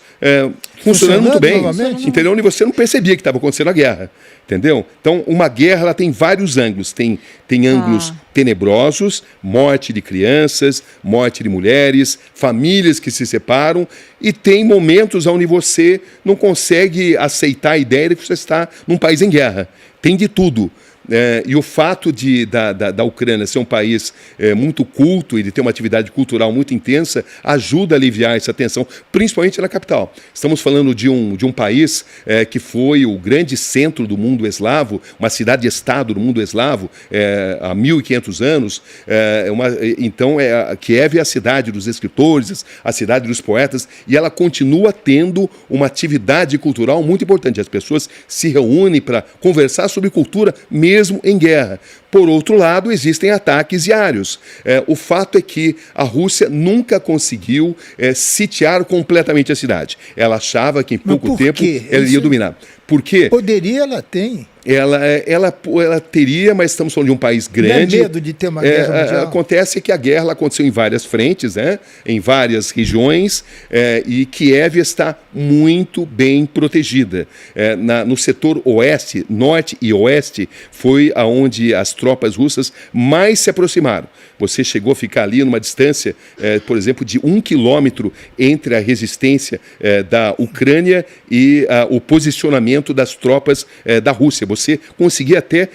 funcionando muito bem, entendeu? Onde você não percebia que estava acontecendo a guerra, entendeu? Então uma guerra ela tem vários ângulos, tem ângulos tenebrosos, morte de crianças, morte de mulheres, famílias que se separam, e tem momentos onde você não consegue aceitar a ideia de que você está num país em guerra. Tem de tudo. E o fato da Ucrânia ser um país muito culto e de ter uma atividade cultural muito intensa ajuda a aliviar essa tensão, principalmente na capital. Estamos falando de um país que foi o grande centro do mundo eslavo, uma cidade-estado do mundo eslavo há 1.500 anos. Então, Kiev é a cidade dos escritores, a cidade dos poetas, e ela continua tendo uma atividade cultural muito importante. As pessoas se reúnem para conversar sobre cultura, mesmo em guerra. Por outro lado, existem ataques diários. O fato é que a Rússia nunca conseguiu sitiar completamente a cidade. Ela achava que em pouco tempo ela ia dominar. Por quê? Poderia, ela tem. Ela teria, mas estamos falando de um país grande. Não é medo de ter uma guerra mundial? Acontece que a guerra aconteceu em várias frentes, em várias regiões, e Kiev está muito bem protegida. No setor oeste, norte e oeste, foi aonde as tropas russas mais se aproximaram. Você chegou a ficar ali numa distância, por exemplo, de 1 quilômetro entre a resistência da Ucrânia e o posicionamento das tropas da Rússia. Você conseguia até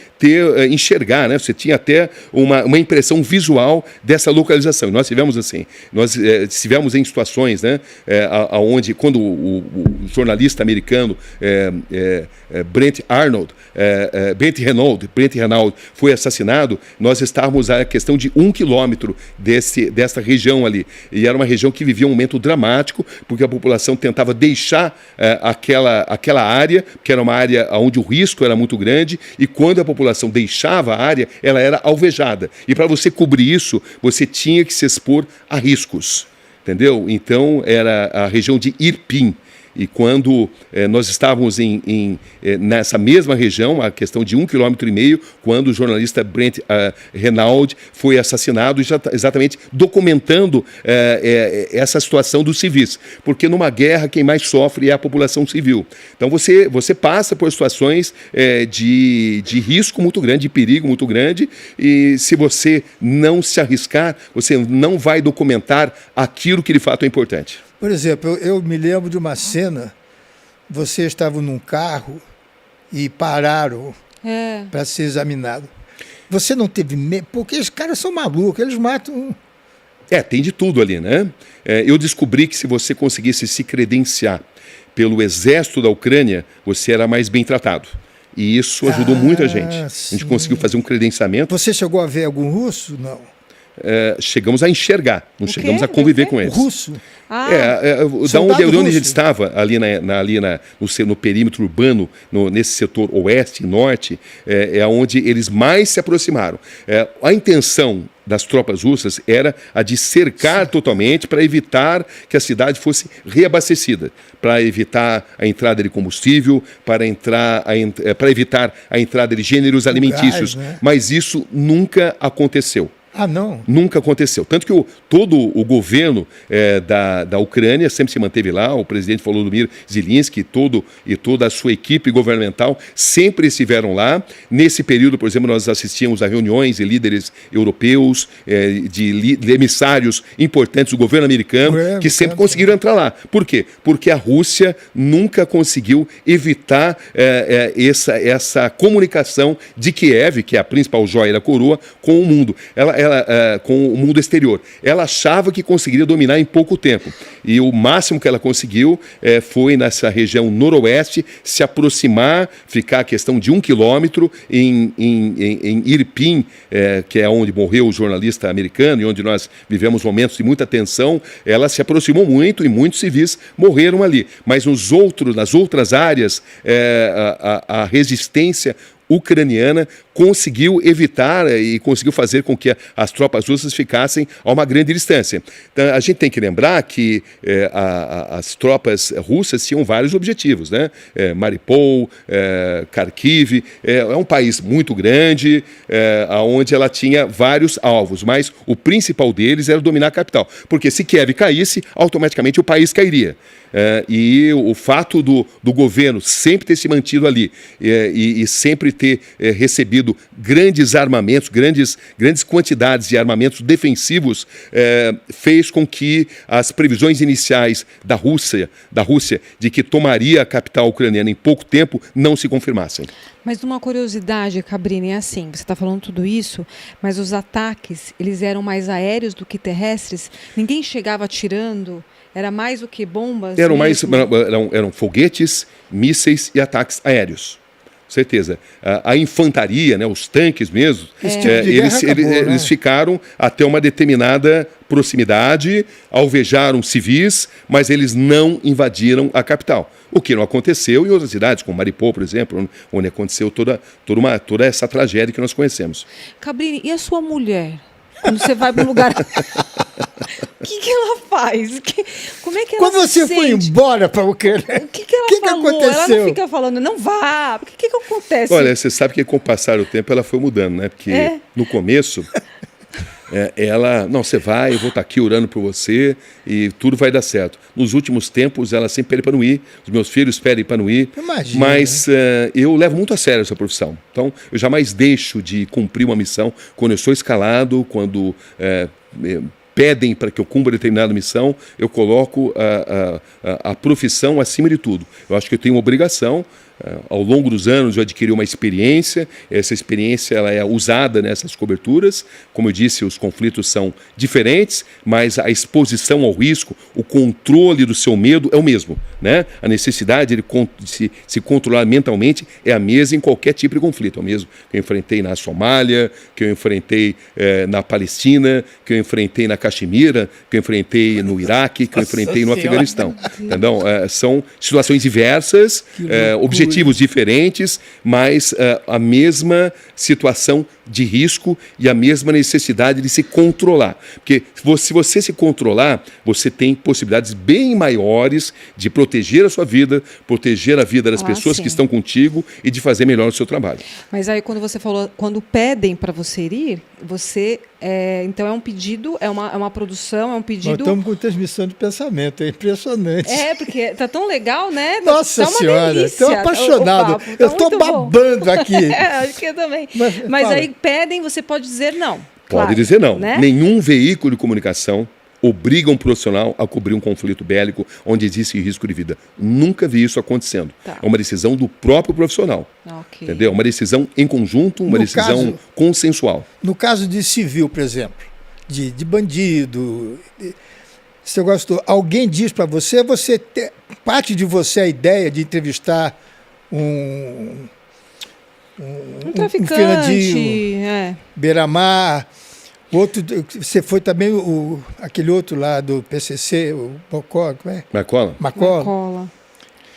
enxergar, né? Você tinha até uma impressão visual dessa localização. Nós tivemos assim, estivemos em situações, né, onde, quando o jornalista americano Brent Renaud foi assassinado, nós estávamos a questão de 1 quilômetro dessa região ali. E era uma região que vivia um momento dramático, porque a população tentava deixar aquela área, que era uma área onde o risco era muito grande, e quando a população deixava a área, ela era alvejada. E para você cobrir isso, você tinha que se expor a riscos, entendeu? Então, era a região de Irpin. E quando nós estávamos nessa mesma região, a questão de 1,5 km, quando o jornalista Brent Renaud foi assassinado, exatamente documentando essa situação dos civis. Porque numa guerra quem mais sofre é a população civil. Então você passa por situações de risco muito grande, de perigo muito grande, e se você não se arriscar, você não vai documentar aquilo que de fato é importante. Por exemplo, eu me lembro de uma cena, você estava num carro e pararam para ser examinado. Você não teve medo? Porque os caras são malucos, eles matam... Tem de tudo ali, né? Eu descobri que se você conseguisse se credenciar pelo exército da Ucrânia, você era mais bem tratado. E isso ajudou muita gente. Sim. A gente conseguiu fazer um credenciamento. Você chegou a ver algum russo? Não. Chegamos a enxergar, não chegamos a conviver com eles. Russo? Da onde a gente estava, no perímetro urbano, nesse setor oeste e norte, é onde eles mais se aproximaram. A intenção das tropas russas era a de cercar totalmente para evitar que a cidade fosse reabastecida, para evitar a entrada de combustível, para evitar a entrada de gêneros alimentícios. Gás, né? Mas isso nunca aconteceu. Não? Nunca aconteceu. Tanto que todo o governo da Ucrânia sempre se manteve lá, o presidente Volodymyr Zelensky e toda a sua equipe governamental sempre estiveram lá. Nesse período, por exemplo, nós assistíamos a reuniões de líderes europeus, de emissários importantes do governo americano, que sempre conseguiram entrar lá. Por quê? Porque a Rússia nunca conseguiu evitar essa comunicação de Kiev, que é a principal joia da coroa, com o mundo. Com o mundo exterior. Ela achava que conseguiria dominar em pouco tempo. E o máximo que ela conseguiu foi nessa região noroeste se aproximar, ficar a questão de 1 quilômetro em Irpin, que é onde morreu o jornalista americano e onde nós vivemos momentos de muita tensão. Ela se aproximou muito e muitos civis morreram ali. Mas nas outras áreas, a resistência ucraniana conseguiu evitar e conseguiu fazer com que as tropas russas ficassem a uma grande distância. Então, a gente tem que lembrar que as tropas russas tinham vários objetivos, né? Mariupol, Kharkiv, é um país muito grande, onde ela tinha vários alvos, mas o principal deles era dominar a capital, porque se Kiev caísse, automaticamente o país cairia. E o fato do governo sempre ter se mantido ali e sempre ter recebido grandes armamentos, grandes quantidades de armamentos defensivos, fez com que as previsões iniciais da Rússia de que tomaria a capital ucraniana em pouco tempo não se confirmassem. Mas uma curiosidade, Cabrini, é assim, você está falando tudo isso, mas os ataques, eles eram mais aéreos do que terrestres? Ninguém chegava atirando? Era mais do que bombas? Eram foguetes, mísseis e ataques aéreos. Certeza. A infantaria, né, os tanques mesmo, eles ficaram até uma determinada proximidade, alvejaram civis, mas eles não invadiram a capital. O que não aconteceu em outras cidades, como Mariupol, por exemplo, onde aconteceu toda essa tragédia que nós conhecemos. Cabrini, e a sua mulher? Quando você vai para um lugar... O que ela faz? Como é que ela Quando você foi embora para o Ucrânia, o que ela falou? Aconteceu? Ela não fica falando, não vá. O que acontece? Olha, você sabe que com o passar do tempo ela foi mudando, né? Porque no começo... você vai, eu vou estar aqui orando por você e tudo vai dar certo. Nos últimos tempos, ela sempre pede para não ir, os meus filhos pedem para não ir, Imagina, mas eu levo muito a sério essa profissão. Então, eu jamais deixo de cumprir uma missão quando eu sou escalado, quando pedem para que eu cumpra determinada missão, eu coloco a profissão acima de tudo. Eu acho que eu tenho uma obrigação. Ao longo dos anos eu adquiri uma experiência, essa experiência ela é usada nessas coberturas. Como eu disse, os conflitos são diferentes, mas a exposição ao risco, o controle do seu medo é o mesmo, né? A necessidade de se controlar mentalmente é a mesma em qualquer tipo de conflito. É o mesmo que eu enfrentei na Somália, que eu enfrentei na Palestina, que eu enfrentei na Caxemira, que eu enfrentei no Iraque, que eu enfrentei no Afeganistão. Entendeu? São situações diversas, objetivos diferentes, mas a mesma situação de risco e a mesma necessidade de se controlar. Porque se você se controlar, você tem possibilidades bem maiores de proteger a sua vida, proteger a vida das pessoas que estão contigo e de fazer melhor o seu trabalho. Mas aí quando você falou, quando pedem para você ir, você... então é um pedido, é uma produção, é um pedido... Nós estamos com transmissão de pensamento, é impressionante. Porque tá tão legal, né? Nossa Senhora, estou apaixonado. Eu estou babando aqui. Acho que eu também. Mas aí pedem, você pode dizer não. Pode dizer não. Né? Nenhum veículo de comunicação obriga um profissional a cobrir um conflito bélico onde existe risco de vida. Nunca vi isso acontecendo. É uma decisão do próprio profissional. Entendeu? Uma decisão em conjunto, uma decisão consensual. No caso de civil, por exemplo, de bandido, você gostou, alguém diz para você, parte de você a ideia de entrevistar um traficante, beira-mar, outro, você foi também aquele outro lá do PCC, o Macola.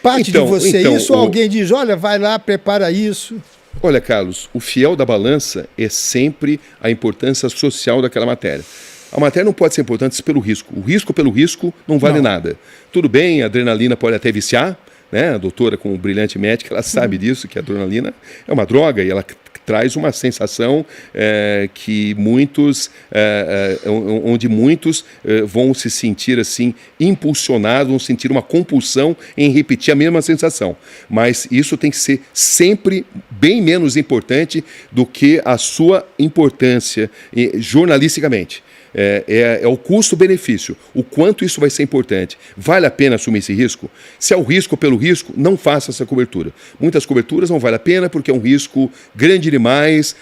Parte de você isso, ou alguém diz, olha, vai lá, prepara isso. Olha, Carlos, o fiel da balança é sempre a importância social daquela matéria. A matéria não pode ser importante pelo risco. O risco pelo risco não vale nada. Tudo bem, a adrenalina pode até viciar, né? A doutora, como brilhante médica, ela sabe disso, que a adrenalina é uma droga e ela traz uma sensação que onde muitos vão se sentir assim impulsionados, vão sentir uma compulsão em repetir a mesma sensação. Mas isso tem que ser sempre bem menos importante do que a sua importância jornalisticamente. É o custo-benefício, o quanto isso vai ser importante. Vale a pena assumir esse risco? Se é o risco pelo risco, não faça essa cobertura. Muitas coberturas não vale a pena porque é um risco grande demais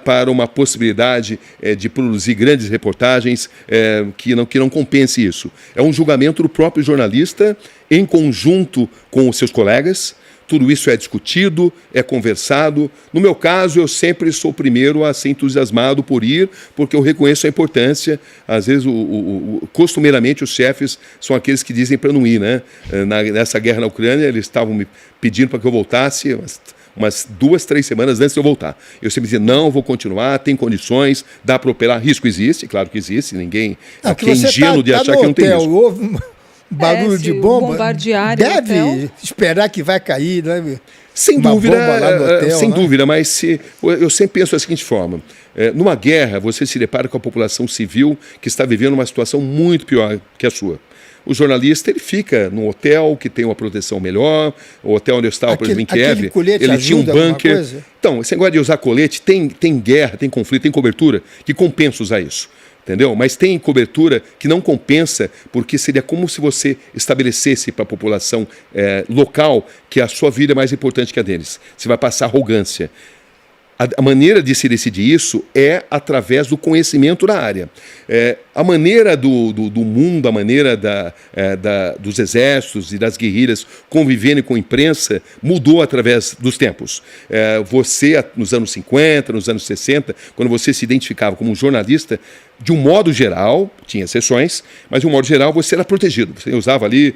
para uma possibilidade de produzir grandes reportagens que não compense isso. É um julgamento do próprio jornalista em conjunto com os seus colegas. Tudo isso é discutido, é conversado. No meu caso, eu sempre sou o primeiro a ser entusiasmado por ir, porque eu reconheço a importância. Às vezes, costumeiramente, os chefes são aqueles que dizem para não ir, né? Nessa guerra na Ucrânia, eles estavam me pedindo para que eu voltasse umas 2, 3 semanas antes de eu voltar. Eu sempre dizia, não, vou continuar, tem condições, dá para operar. Risco existe, claro que existe, ninguém aqui é ingênuo de achar que não tem risco. Houve barulho de bomba, deve esperar que vai cair, né? Sem dúvida, hotel, sem dúvida, mas eu sempre penso da seguinte forma, numa guerra você se depara com a população civil que está vivendo uma situação muito pior que a sua. O jornalista, ele fica num hotel que tem uma proteção melhor, o hotel onde eu estava, por exemplo, em Kiev, ele tinha um bunker. Então, esse negócio de usar colete, tem guerra, tem conflito, tem cobertura que compensa usar isso. Entendeu? Mas tem cobertura que não compensa, porque seria como se você estabelecesse para a população local que a sua vida é mais importante que a deles. Você vai passar arrogância. A maneira de se decidir isso é através do conhecimento da área. A maneira do mundo, a maneira dos exércitos e das guerrilhas convivendo com a imprensa mudou através dos tempos. Você, nos anos 50, nos anos 60, quando você se identificava como um jornalista, de um modo geral, tinha exceções, mas de um modo geral você era protegido. Você usava ali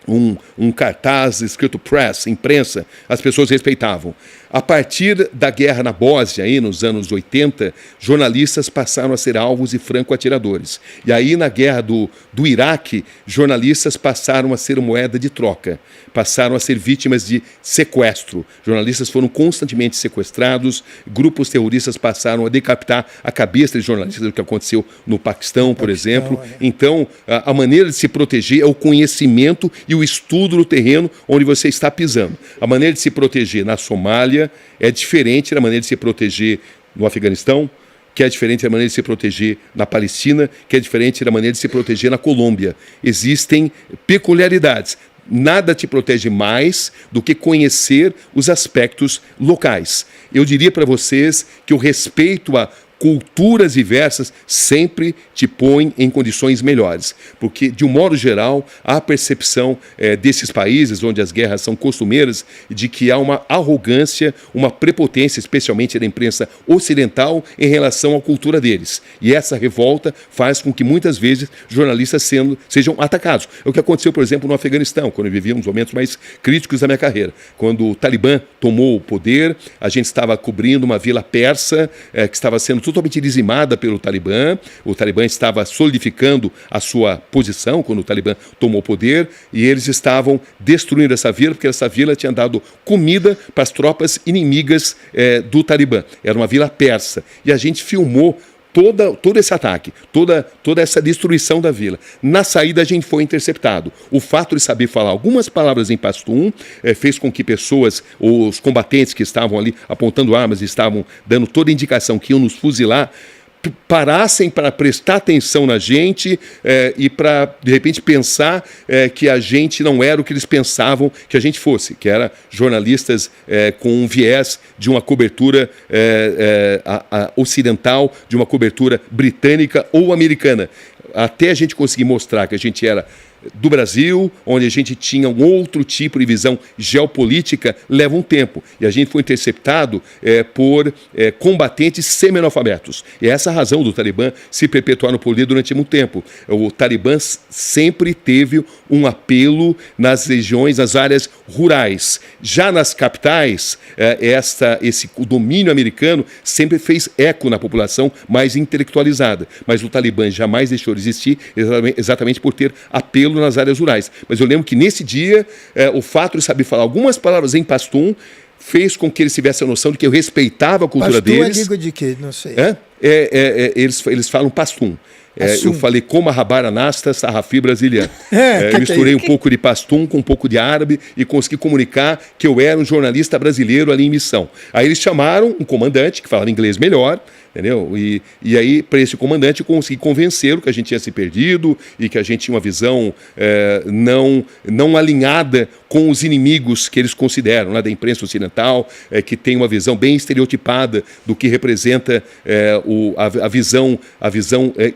um cartaz escrito press, imprensa, as pessoas respeitavam. A partir da guerra na Bósnia, aí, nos anos 80, jornalistas passaram a ser alvos e franco-atiradores. E aí, na guerra do Iraque, jornalistas passaram a ser moeda de troca, passaram a ser vítimas de sequestro. Jornalistas foram constantemente sequestrados, grupos terroristas passaram a decapitar a cabeça de jornalistas, o que aconteceu no Paquistão, por exemplo. Então, a maneira de se proteger é o conhecimento e o estudo do terreno onde você está pisando. A maneira de se proteger na Somália é diferente da maneira de se proteger no Afeganistão, que é diferente da maneira de se proteger na Palestina, que é diferente da maneira de se proteger na Colômbia. Existem peculiaridades. Nada te protege mais do que conhecer os aspectos locais. Eu diria para vocês que o respeito a culturas diversas sempre te põe em condições melhores, porque, de um modo geral, há a percepção desses países onde as guerras são costumeiras de que há uma arrogância, uma prepotência, especialmente da imprensa ocidental, em relação à cultura deles. E essa revolta faz com que, muitas vezes, jornalistas sejam atacados. É o que aconteceu, por exemplo, no Afeganistão, quando eu vivia uns momentos mais críticos da minha carreira. Quando o Talibã tomou o poder, a gente estava cobrindo uma vila persa que estava sendo totalmente dizimada pelo Talibã. O Talibã estava solidificando a sua posição quando o Talibã tomou o poder, e eles estavam destruindo essa vila, porque essa vila tinha dado comida para as tropas inimigas do Talibã. Era uma vila persa. E a gente filmou todo esse ataque, toda essa destruição da vila. Na saída a gente foi interceptado. O fato de saber falar algumas palavras em pastum fez com que pessoas, os combatentes que estavam ali apontando armas e estavam dando toda a indicação que iam nos fuzilar, parassem para prestar atenção na gente e para, de repente, pensar que a gente não era o que eles pensavam que a gente fosse, que era jornalistas com um viés de uma cobertura ocidental, de uma cobertura britânica ou americana. Até a gente conseguir mostrar que a gente era do Brasil, onde a gente tinha um outro tipo de visão geopolítica, leva um tempo. E a gente foi interceptado por combatentes semi-analfabetos. E é essa a razão do Talibã se perpetuar no poder durante muito tempo. O Talibã sempre teve um apelo nas regiões, nas áreas rurais. Já nas capitais, o domínio americano sempre fez eco na população mais intelectualizada. Mas o Talibã jamais deixou de existir exatamente por ter apelo nas áreas rurais. Mas eu lembro que nesse dia, o fato de saber falar algumas palavras em pastum fez com que eles tivessem a noção de que eu respeitava a cultura deles. Pastum é língua de quê? Não sei. Eles falam pastum. Eu falei como a Rabaranasta Sarrafi brasileira. Misturei um pouco de pastum com um pouco de árabe e consegui comunicar que eu era um jornalista brasileiro ali em missão. Aí eles chamaram um comandante que falava inglês melhor, entendeu? E aí, para esse comandante, eu consegui convencê-lo que a gente tinha se perdido e que a gente tinha uma visão não alinhada com os inimigos que eles consideram, né, da imprensa ocidental, que tem uma visão bem estereotipada do que representa a visão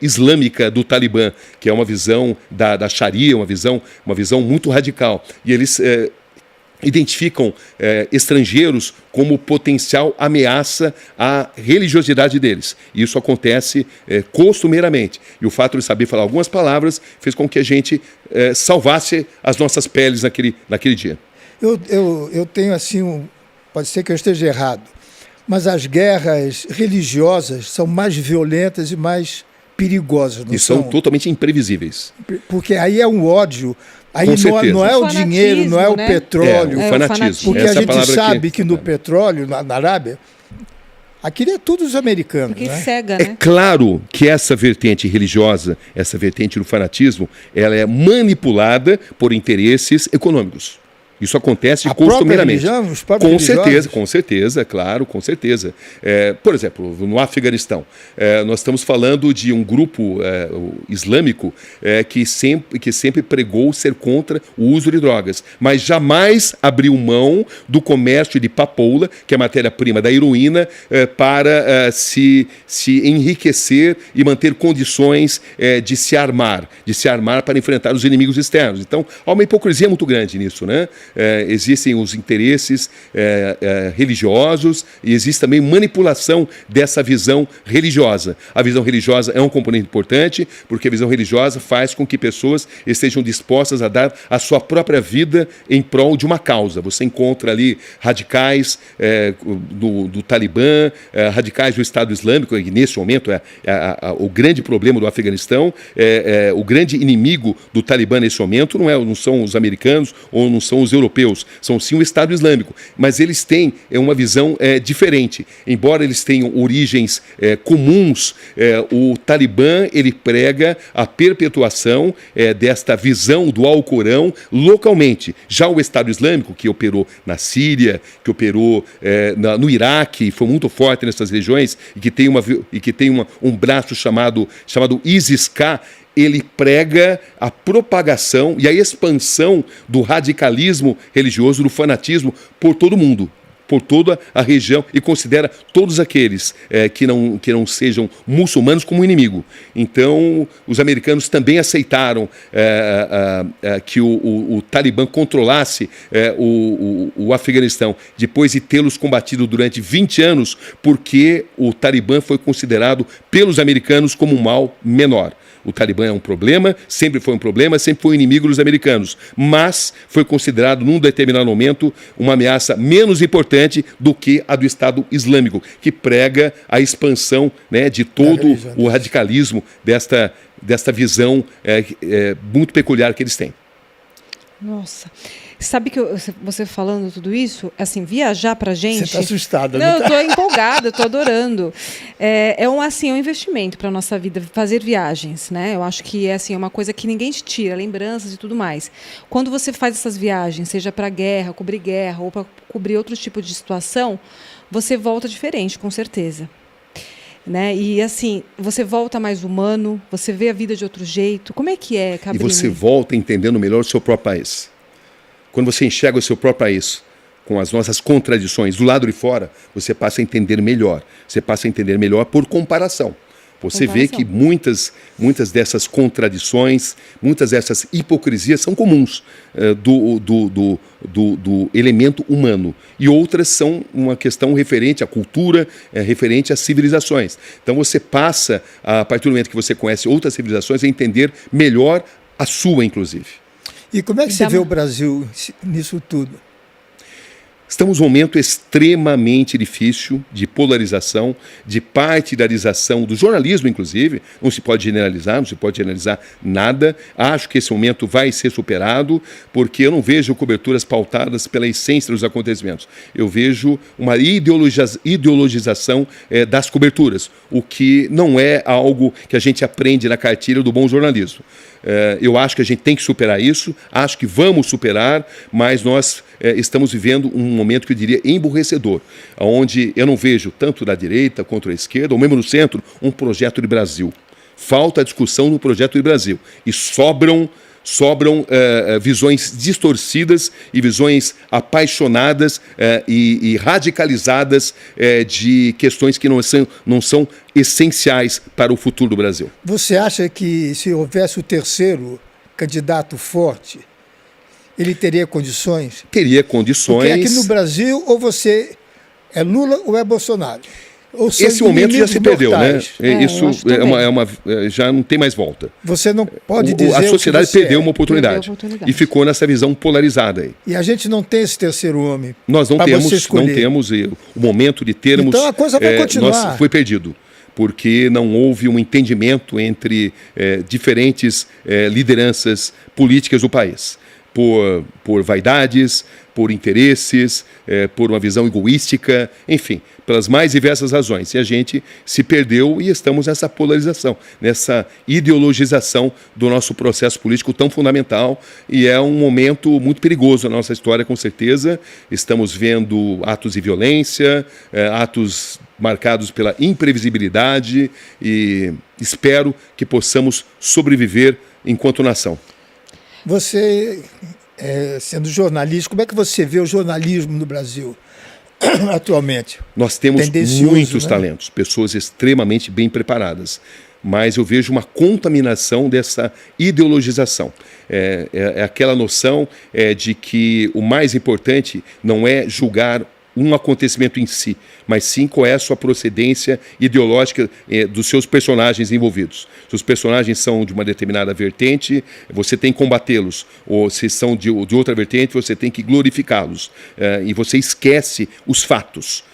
islâmica do Talibã, que é uma visão da Sharia, uma visão muito radical. E eles identificam estrangeiros como potencial ameaça à religiosidade deles. E isso acontece costumeiramente. E o fato de saber falar algumas palavras fez com que a gente salvasse as nossas peles naquele dia. Eu tenho assim pode ser que eu esteja errado, mas as guerras religiosas são mais violentas e mais perigosas. E são totalmente imprevisíveis. Porque aí é um ódio. Aí não é o dinheiro, não é o petróleo. O fanatismo. Porque a gente sabe que no petróleo, na Arábia, aquilo é tudo os americanos. Porque né? cega, né? É claro que essa vertente religiosa, essa vertente do fanatismo, ela é manipulada por interesses econômicos. Isso acontece costumeiramente. Com certeza, claro, com certeza. Por exemplo, no Afeganistão, nós estamos falando de um grupo islâmico que sempre pregou ser contra o uso de drogas, mas jamais abriu mão do comércio de papoula, que é a matéria-prima da heroína, para se enriquecer e manter condições de se armar para enfrentar os inimigos externos. Então, há uma hipocrisia muito grande nisso, né? Existem os interesses religiosos e existe também manipulação dessa visão religiosa. A visão religiosa é um componente importante, porque a visão religiosa faz com que pessoas estejam dispostas a dar a sua própria vida em prol de uma causa. Você encontra ali radicais do Talibã, radicais do Estado Islâmico, que nesse momento o grande problema do Afeganistão, o grande inimigo do Talibã nesse momento não são os americanos ou não são os europeus, são sim o Estado Islâmico, mas eles têm uma visão diferente. Embora eles tenham origens comuns, o Talibã ele prega a perpetuação desta visão do Alcorão localmente. Já o Estado Islâmico, que operou na Síria, que operou no Iraque, foi muito forte nessas regiões, e que tem um braço chamado ISIS-K, ele prega a propagação e a expansão do radicalismo religioso, do fanatismo por todo o mundo, por toda a região, e considera todos aqueles que não sejam muçulmanos como inimigo. Então, os americanos também aceitaram que o Talibã controlasse o Afeganistão, depois de tê-los combatido durante 20 anos, porque o Talibã foi considerado pelos americanos como um mal menor. O Talibã é um problema, sempre foi um problema, sempre foi um inimigo dos americanos, mas foi considerado, num determinado momento, uma ameaça menos importante do que a do Estado Islâmico, que prega a expansão, né, de todo o radicalismo desta visão muito peculiar que eles têm. Nossa, sabe que você falando tudo isso, assim, viajar pra gente... Você está assustada, não? Eu estou empolgada, eu estou adorando. É um investimento para a nossa vida, fazer viagens, né? Eu acho que é uma coisa que ninguém te tira, lembranças e tudo mais. Quando você faz essas viagens, seja para guerra, cobrir guerra ou para cobrir outro tipo de situação, você volta diferente, com certeza. Né? E assim, você volta mais humano, você vê a vida de outro jeito. Como é que é, Cabrini? E você volta entendendo melhor o seu próprio país. Quando você enxerga o seu próprio país com as nossas contradições do lado de fora, você passa a entender melhor. Você passa a entender melhor por comparação. Você vê que muitas dessas contradições, muitas dessas hipocrisias são comuns do elemento humano. E outras são uma questão referente à cultura, referente às civilizações. Então você passa, a partir do momento que você conhece outras civilizações, a entender melhor a sua, inclusive. E como é que você vê o Brasil nisso tudo? Estamos num momento extremamente difícil de polarização, de partidarização do jornalismo, inclusive. Não se pode generalizar nada. Acho que esse momento vai ser superado, porque eu não vejo coberturas pautadas pela essência dos acontecimentos. Eu vejo uma ideologização das coberturas, o que não é algo que a gente aprende na cartilha do bom jornalismo. Eu acho que a gente tem que superar isso, acho que vamos superar, mas nós estamos vivendo um momento que eu diria emburrecedor, onde eu não vejo tanto da direita quanto da esquerda, ou mesmo no centro, um projeto de Brasil. Falta a discussão no projeto de Brasil. E sobram visões distorcidas e visões apaixonadas e radicalizadas de questões que não são essenciais para o futuro do Brasil. Você acha que se houvesse o terceiro candidato forte, ele teria condições? Teria condições. Porque aqui no Brasil, ou você é Lula ou é Bolsonaro. Esse momento já se perdeu, mortais. né? Isso já não tem mais volta. Você não pode dizer. A sociedade perdeu uma oportunidade e ficou nessa visão polarizada aí. E a gente não tem esse terceiro homem. Nós não temos o momento de termos. Então a coisa vai continuar. Foi perdido, porque não houve um entendimento entre diferentes lideranças políticas do país. Por vaidades, por interesses, por uma visão egoística, enfim, pelas mais diversas razões. E a gente se perdeu e estamos nessa polarização, nessa ideologização do nosso processo político tão fundamental, e é um momento muito perigoso na nossa história, com certeza. Estamos vendo atos de violência, atos marcados pela imprevisibilidade, e espero que possamos sobreviver enquanto nação. Você, sendo jornalista, como é que você vê o jornalismo no Brasil atualmente? Nós temos muitos talentos, pessoas extremamente bem preparadas, mas eu vejo uma contaminação dessa ideologização. É aquela noção de que o mais importante não é julgar um acontecimento em si, mas sim qual é a sua procedência ideológica dos seus personagens envolvidos. Se os personagens são de uma determinada vertente, você tem que combatê-los, ou se são de outra vertente, você tem que glorificá-los, e você esquece os fatos.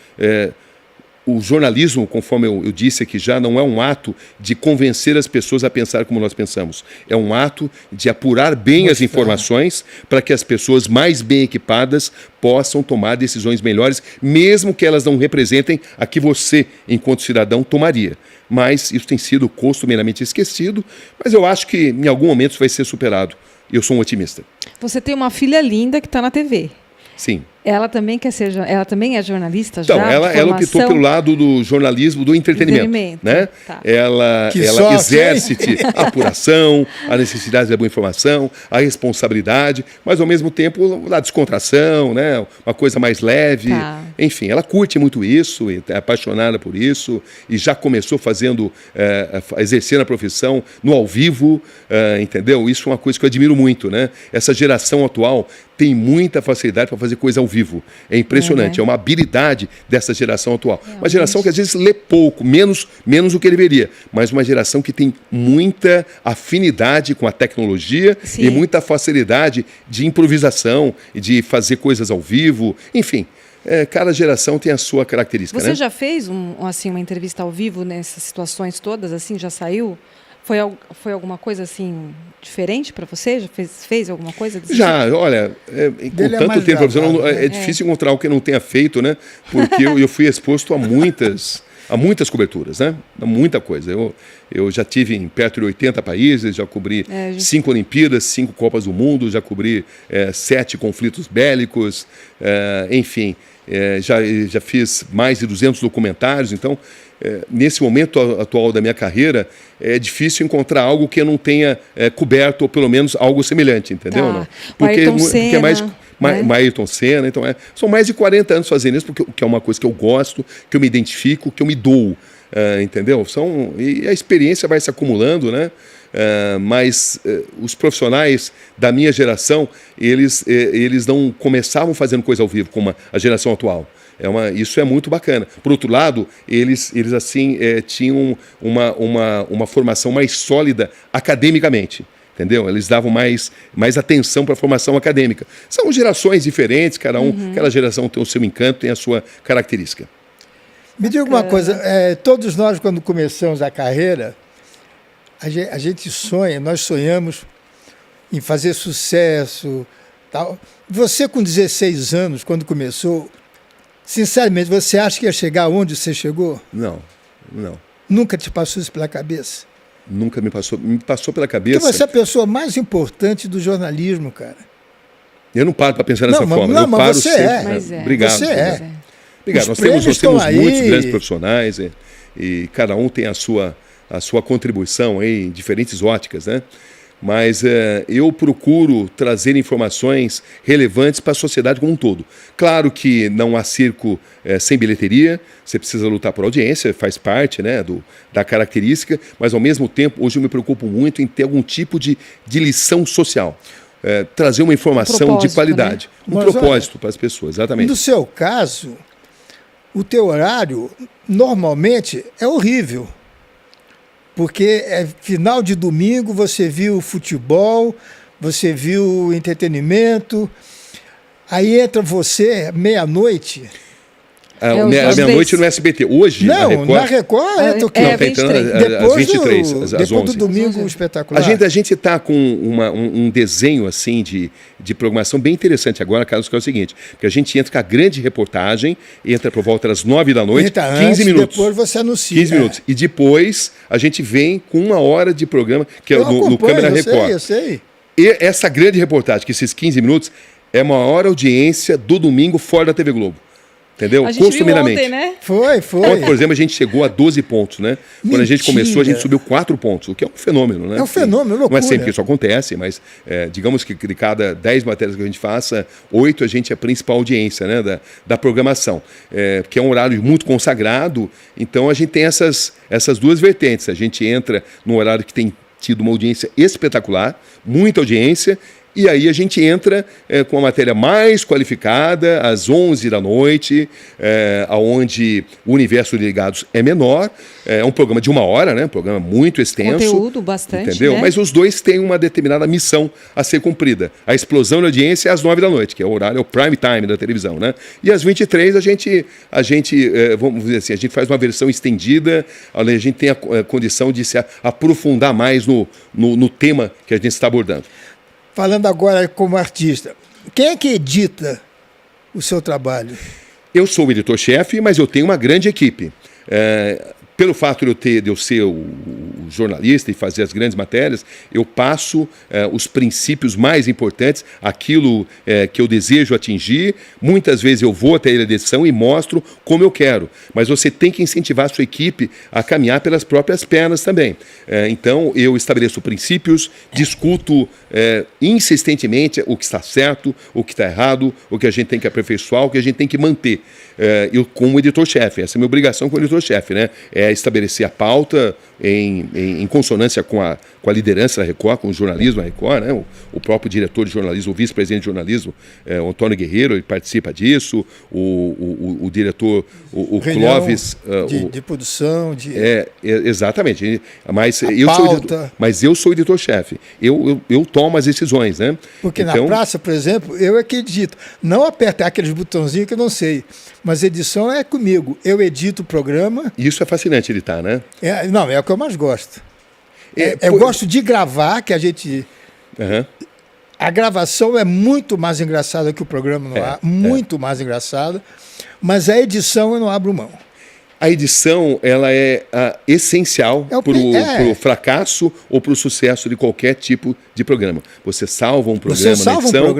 O jornalismo, conforme eu disse aqui já, não é um ato de convencer as pessoas a pensar como nós pensamos. É um ato de apurar bem as informações para que as pessoas mais bem equipadas possam tomar decisões melhores, mesmo que elas não representem a que você, enquanto cidadão, tomaria. Mas isso tem sido costumeiramente esquecido, mas eu acho que em algum momento isso vai ser superado. Eu sou um otimista. Você tem uma filha linda que está na TV. Sim. Ela também ela também é jornalista então, já? Ela optou pelo lado do jornalismo, do entretenimento. Né? Tá. Ela exerce a apuração, a necessidade da boa informação, a responsabilidade, mas ao mesmo tempo a descontração, né? Uma coisa mais leve. Tá. Enfim, ela curte muito isso, é apaixonada por isso, e já começou exercendo a profissão no ao vivo, entendeu? Isso é uma coisa que eu admiro muito, né? Essa geração atual tem muita facilidade para fazer coisa ao vivo. É impressionante, é uma habilidade dessa geração atual. Uma geração que às vezes lê pouco, menos do que deveria, mas uma geração que tem muita afinidade com a tecnologia. Sim. E muita facilidade de improvisação, de fazer coisas ao vivo, enfim. Cada geração tem a sua característica. Você né? já fez uma entrevista ao vivo nessas situações todas, assim, já saiu? Foi alguma coisa assim diferente para você? Já fez alguma coisa desse Já, tipo? Olha, com tanto tempo profissional, é difícil encontrar algo que eu não tenha feito, né? Porque eu fui exposto a muitas coberturas, né? A muita coisa. Eu já tive em perto de 80 países, já cobri 5 Olimpíadas, 5 Copas do Mundo, já cobri 7 conflitos bélicos, enfim, já fiz mais de 200 documentários, então nesse momento atual da minha carreira, é difícil encontrar algo que eu não tenha coberto, ou pelo menos algo semelhante, entendeu? Tá. Não? Porque é mais Ayrton Senna, então são mais de 40 anos fazendo isso, porque é uma coisa que eu gosto, que eu me identifico, que eu me dou, entendeu? E a experiência vai se acumulando, né? Mas os profissionais da minha geração, eles não começavam fazendo coisa ao vivo como a geração atual. Isso é muito bacana. Por outro lado, eles assim, tinham uma formação mais sólida academicamente. Entendeu? Eles davam mais atenção para a formação acadêmica. São gerações diferentes, cada geração tem o seu encanto, tem a sua característica. Me diga uma coisa, todos nós, quando começamos a carreira, a gente nós sonhamos em fazer sucesso, tal. Você, com 16 anos, quando começou, sinceramente, você acha que ia chegar onde você chegou? Não. Nunca te passou isso pela cabeça? Nunca me passou pela cabeça. Porque você é a pessoa mais importante do jornalismo, cara. Eu não paro para pensar dessa forma. Mas você sempre. Obrigado. Você é. Obrigado. Nós temos muitos grandes profissionais e cada um tem a sua contribuição aí em diferentes óticas, né? Mas eu procuro trazer informações relevantes para a sociedade como um todo. Claro que não há circo sem bilheteria, você precisa lutar por audiência, faz parte, né, da característica, mas ao mesmo tempo, hoje eu me preocupo muito em ter algum tipo de lição social. Trazer uma informação de qualidade, né? Propósito para as pessoas, exatamente. No seu caso, o teu horário normalmente é horrível. Porque é final de domingo, você viu futebol, você viu entretenimento, aí entra você meia-noite. Meia-noite no SBT. Hoje, não, na Record entra o quê? Não, tem às 23, às 11. Depois do domingo espetacular. A gente está com um desenho assim de programação bem interessante agora, Carlos, que é o seguinte, porque a gente entra com a grande reportagem, entra por volta das 9 da noite, entra 15 antes, minutos. Depois você anuncia. 15 minutos. E depois a gente vem com 1 hora de programa, que é no Câmera Record. Eu sei. E essa grande reportagem, que esses 15 minutos, é a maior audiência do domingo fora da TV Globo. Entendeu? A gente Costumeiramente. viu ontem, né? Foi. Ontem, por exemplo, a gente chegou a 12 pontos, né? Mentira. Quando a gente começou, a gente subiu 4 pontos, o que é um fenômeno, né? É um fenômeno, loucura. Não é sempre que isso acontece, mas digamos que de cada 10 matérias que a gente faça, 8 a gente é a principal audiência, né? Da programação. Que é um horário muito consagrado, então a gente tem essas duas vertentes. A gente entra num horário que tem tido uma audiência espetacular, muita audiência. E aí a gente entra com a matéria mais qualificada, às 11 da noite, onde o universo de ligados é menor. É um programa de 1 hora, né? Um programa muito extenso. Conteúdo bastante, entendeu? né? Mas os dois têm uma determinada missão a ser cumprida. A explosão de audiência é às 9 da noite, que é o horário, é o prime time da televisão, né? E às 23 a gente vamos dizer assim, a gente faz uma versão estendida, a gente tem a condição de se aprofundar mais no tema que a gente está abordando. Falando agora como artista, quem é que edita o seu trabalho? Eu sou o editor-chefe, mas eu tenho uma grande equipe. Pelo fato de eu ser o jornalista e fazer as grandes matérias, eu passo os princípios mais importantes, aquilo que eu desejo atingir. Muitas vezes eu vou até a edição e mostro como eu quero. Mas você tem que incentivar a sua equipe a caminhar pelas próprias pernas também. Então, eu estabeleço princípios, discuto insistentemente o que está certo, o que está errado, o que a gente tem que aperfeiçoar, o que a gente tem que manter. Eu, como editor-chefe, essa é a minha obrigação como editor-chefe, né? É estabelecer a pauta em consonância com a liderança da Record, com o jornalismo da Record, né? O próprio diretor de jornalismo, o vice-presidente de jornalismo, o Antônio Guerreiro, ele participa disso, o diretor, o Clóvis... de produção, exatamente. Mas eu sou editor-chefe. Eu tomo as decisões, né? Porque então, na praça, por exemplo, eu é que edito. Não apertar aqueles botãozinhos que eu não sei. Mas edição é comigo. Eu edito o programa. Isso é fascinante editar, né? Não, é o que eu mais gosto. Eu gosto de gravar, que a gente... Uhum. A gravação é muito mais engraçada que o programa no ar. Muito mais engraçada. Mas a edição eu não abro mão. A edição, ela é essencial para o fracasso ou para o sucesso de qualquer tipo de programa. Você salva um programa na edição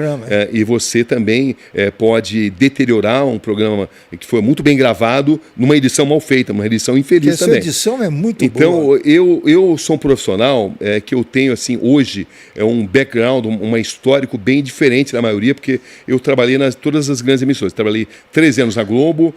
e você também pode deteriorar um programa que foi muito bem gravado numa edição mal feita, uma edição infeliz também. Essa edição é muito boa. Então, eu sou um profissional que eu tenho, assim, hoje, um background, um histórico bem diferente da maioria, porque eu trabalhei nas todas as grandes emissoras. Trabalhei 13 anos na Globo,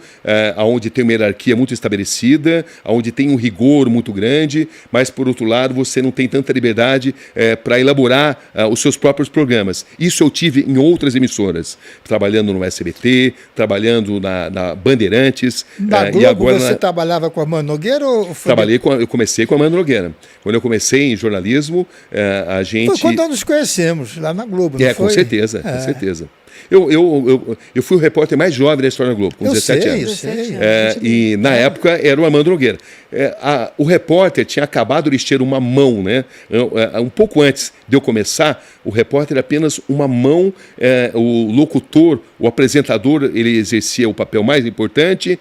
onde tem uma hierarquia muito estabelecida, onde tem um rigor muito grande, mas, por outro lado, você não tem tanta liberdade para elaborar os seus próprios programas. Isso eu tive em outras emissoras, trabalhando no SBT, trabalhando na Bandeirantes. Na Globo, e agora você trabalhava com a Armando Nogueira? Eu comecei com a Armando Nogueira. Quando eu comecei em jornalismo, a gente... Foi quando nós nos conhecemos, lá na Globo, não foi? Com certeza, com certeza. Eu fui o repórter mais jovem da história da Globo, com 17 anos. Eu sei. E na época era o Armando Nogueira. O repórter tinha acabado de ter uma mão, né? Um pouco antes de eu começar, o repórter era apenas uma mão, o locutor, o apresentador, ele exercia o papel mais importante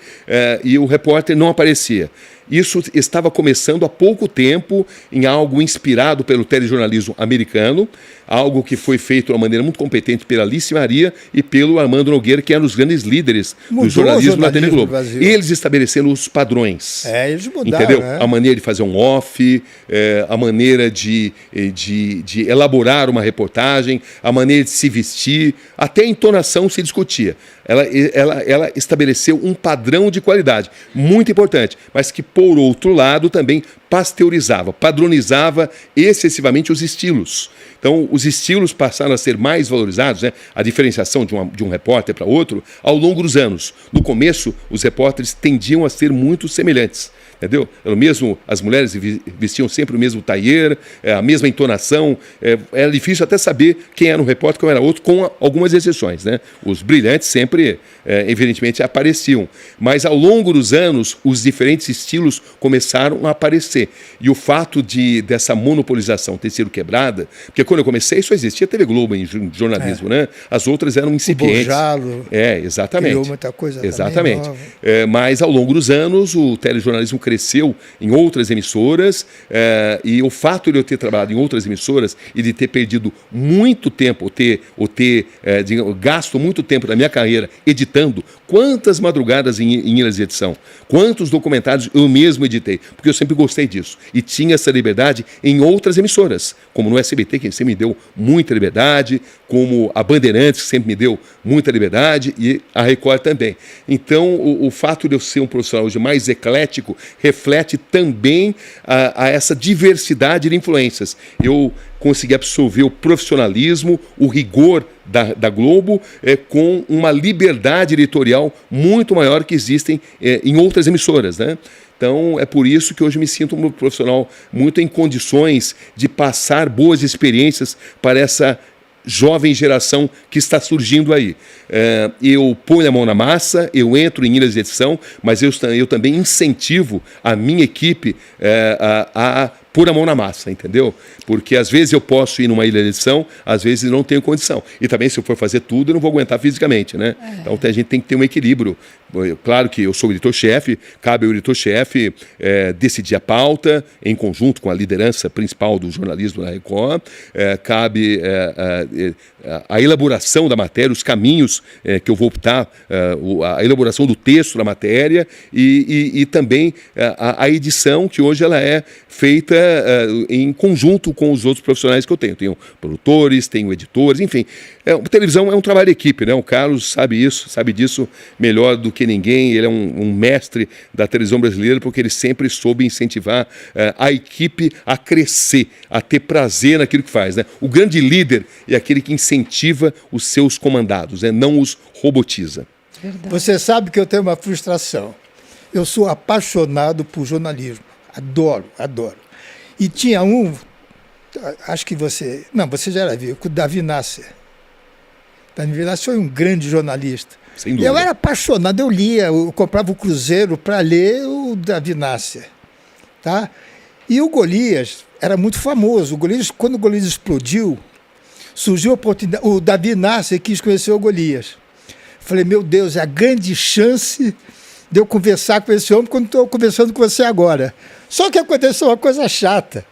e o repórter não aparecia. Isso estava começando há pouco tempo em algo inspirado pelo telejornalismo americano, algo que foi feito de uma maneira muito competente pela Alice Maria e pelo Armando Nogueira, que eram os grandes líderes do jornalismo na TV Globo. Eles estabeleceram os padrões. Eles mudaram. Entendeu? A maneira de fazer um off, a maneira de elaborar uma reportagem, a maneira de se vestir, até a entonação se discutia. ela estabeleceu um padrão de qualidade muito importante, mas que, por outro lado, também pasteurizava, padronizava excessivamente os estilos. Então, os estilos passaram a ser mais valorizados, né? A diferenciação de um repórter para outro, ao longo dos anos. No começo, os repórteres tendiam a ser muito semelhantes. Entendeu? As mulheres vestiam sempre o mesmo tailleur, a mesma entonação. Era difícil até saber quem era um repórter e quem era outro, com algumas exceções, né? Os brilhantes sempre, evidentemente, apareciam. Mas, ao longo dos anos, os diferentes estilos começaram a aparecer. E o fato dessa monopolização ter sido quebrada, porque quando eu comecei, só existia a TV Globo em jornalismo, né? As outras eram incipientes. O Bojalo exatamente. criou muita coisa exatamente. Também mas, ao longo dos anos, o telejornalismo cresceu em outras emissoras, e o fato de eu ter trabalhado em outras emissoras e de ter perdido muito tempo, ou ter gasto muito tempo da minha carreira editando, quantas madrugadas em ilhas de edição, quantos documentários eu mesmo editei, porque eu sempre gostei disso. E tinha essa liberdade em outras emissoras, como no SBT, que sempre me deu muita liberdade, como a Bandeirantes, que sempre me deu muita liberdade, e a Record também. Então, o fato de eu ser um profissional hoje mais eclético reflete também a essa diversidade de influências. Eu consegui absorver o profissionalismo, o rigor da Globo, com uma liberdade editorial muito maior que existem em outras emissoras, né? Então, é por isso que hoje me sinto um profissional muito em condições de passar boas experiências para essa jovem geração que está surgindo aí. Eu ponho a mão na massa, eu entro em ilhas de edição, mas eu também incentivo a minha equipe a pôr a mão na massa, entendeu? Porque às vezes eu posso ir numa ilha de edição, às vezes não tenho condição. E também, se eu for fazer tudo, eu não vou aguentar fisicamente, né? Então a gente tem que ter um equilíbrio. Claro que eu sou o editor-chefe, cabe ao editor-chefe decidir a pauta em conjunto com a liderança principal do jornalismo da Record, cabe a elaboração da matéria, os caminhos que eu vou optar, a elaboração do texto da matéria e também a edição, que hoje ela é feita em conjunto com os outros profissionais que eu tenho. Tenho produtores, tenho editores, enfim. Televisão é um trabalho de equipe, né? O Carlos sabe disso melhor do que ninguém. Ele é um mestre da televisão brasileira, porque ele sempre soube incentivar a equipe a crescer, a ter prazer naquilo que faz, né? O grande líder é aquele que incentiva os seus comandados, né? Não os robotiza. Verdade. Você sabe que eu tenho uma frustração. Eu sou apaixonado por jornalismo. Adoro. E tinha acho que você já viu, o Davi Nasser. Davi Nasser foi um grande jornalista. Sem dúvida. Eu era apaixonado, eu comprava o Cruzeiro para ler o Davi Nasser. Tá? E o Golias era muito famoso. Quando o Golias explodiu, surgiu a oportunidade. O Davi Nasser quis conhecer o Golias. Falei, meu Deus, é a grande chance de eu conversar com esse homem quando estou conversando com você agora. Só que aconteceu uma coisa chata,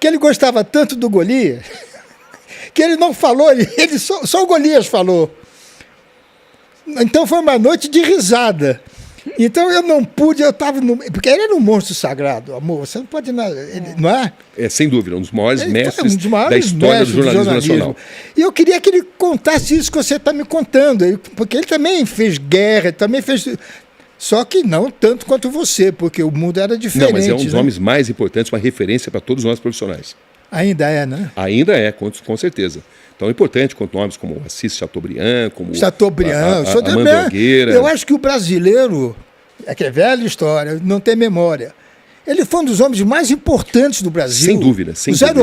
que ele gostava tanto do Golias, que ele não falou, só o Golias falou. Então foi uma noite de risada. Então eu não pude, porque ele era um monstro sagrado, amor, você não pode nada, não é? Sem dúvida, um dos maiores mestres da história do jornalismo nacional. E eu queria que ele contasse isso que você está me contando, porque ele também fez guerra, também fez... Só que não tanto quanto você, porque o mundo era diferente. Não, mas é um dos nomes mais importantes, uma referência para todos nós profissionais. Ainda é, né? Ainda é, com certeza. Então é importante com nomes como Assis Chateaubriand, como Amanda Nogueira. Eu acho que o brasileiro, que é velha história, não tem memória. Ele foi um dos homens mais importantes do Brasil. Sem dúvida.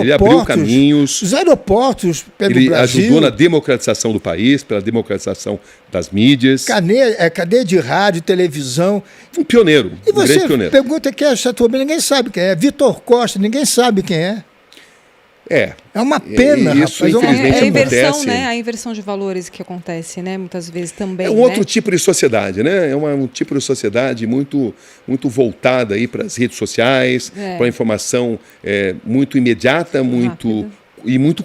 Ele abriu caminhos. Os aeroportos pelo Brasil. Ele ajudou na democratização do país, pela democratização das mídias. Cadeia de rádio, televisão. Um pioneiro, e um grande pioneiro. Você pergunta quem é Chateaubriand, ninguém sabe quem é. Vitor Costa, ninguém sabe quem é. É uma pena, isso, rapaz. Infelizmente, a inversão, acontece. Né? A inversão de valores que acontece, né? Muitas vezes também. É um outro tipo de sociedade, né? É um tipo de sociedade muito voltada aí para as redes sociais, para a informação muito imediata, muito